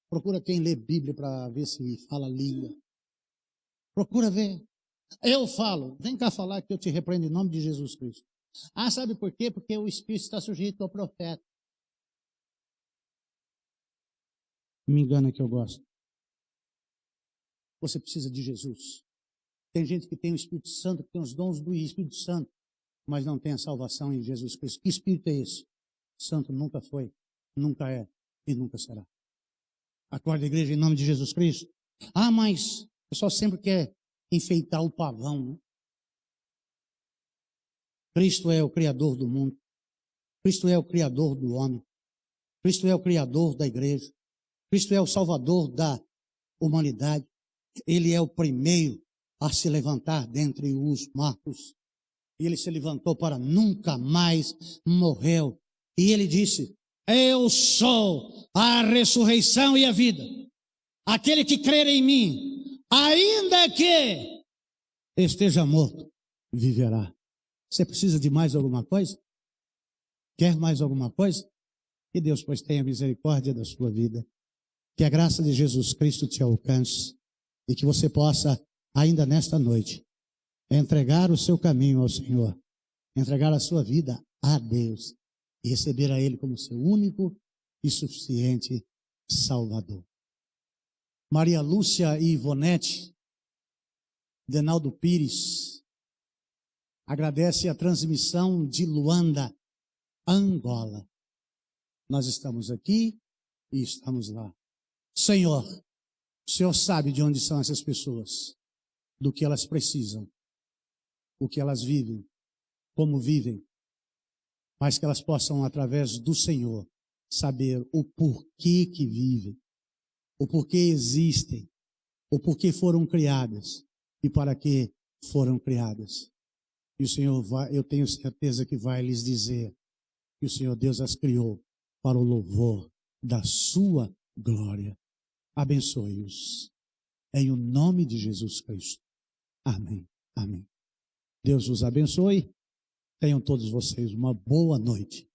Procura quem lê Bíblia para ver se fala língua. Procura ver. Eu falo, vem cá falar que eu te repreendo em nome de Jesus Cristo. Ah, sabe por quê? Porque o Espírito está sujeito ao profeta. Me engana que eu gosto. Você precisa de Jesus. Tem gente que tem o Espírito Santo, que tem os dons do Espírito Santo, mas não tem a salvação em Jesus Cristo. Que Espírito é esse? Santo nunca foi, nunca é e nunca será. Acorda, igreja, em nome de Jesus Cristo. Ah, mas o pessoal sempre quer enfeitar o pavão, né? Cristo é o Criador do mundo. Cristo é o Criador do homem. Cristo é o Criador da igreja. Cristo é o Salvador da humanidade. Ele é o primeiro a se levantar dentre os mortos. E ele se levantou para nunca mais morreu. E ele disse: eu sou a ressurreição e a vida. Aquele que crer em mim, ainda que esteja morto, viverá. Você precisa de mais alguma coisa? Quer mais alguma coisa? Que Deus, pois, tenha misericórdia da sua vida. Que a graça de Jesus Cristo te alcance e que você possa, ainda nesta noite, entregar o seu caminho ao Senhor, entregar a sua vida a Deus e receber a Ele como seu único e suficiente Salvador. Maria Lúcia e Ivonete, Denaldo Pires, agradece a transmissão de Luanda, Angola. Nós estamos aqui e estamos lá. Senhor, o Senhor sabe de onde são essas pessoas, do que elas precisam, o que elas vivem, como vivem, mas que elas possam, através do Senhor, saber o porquê que vivem, o porquê existem, o porquê foram criadas e para que foram criadas. E o Senhor vai, eu tenho certeza que vai lhes dizer que o Senhor Deus as criou para o louvor da sua glória. Abençoe-os. Em o nome de Jesus Cristo. Amém. Amém. Deus os abençoe. Tenham todos vocês uma boa noite.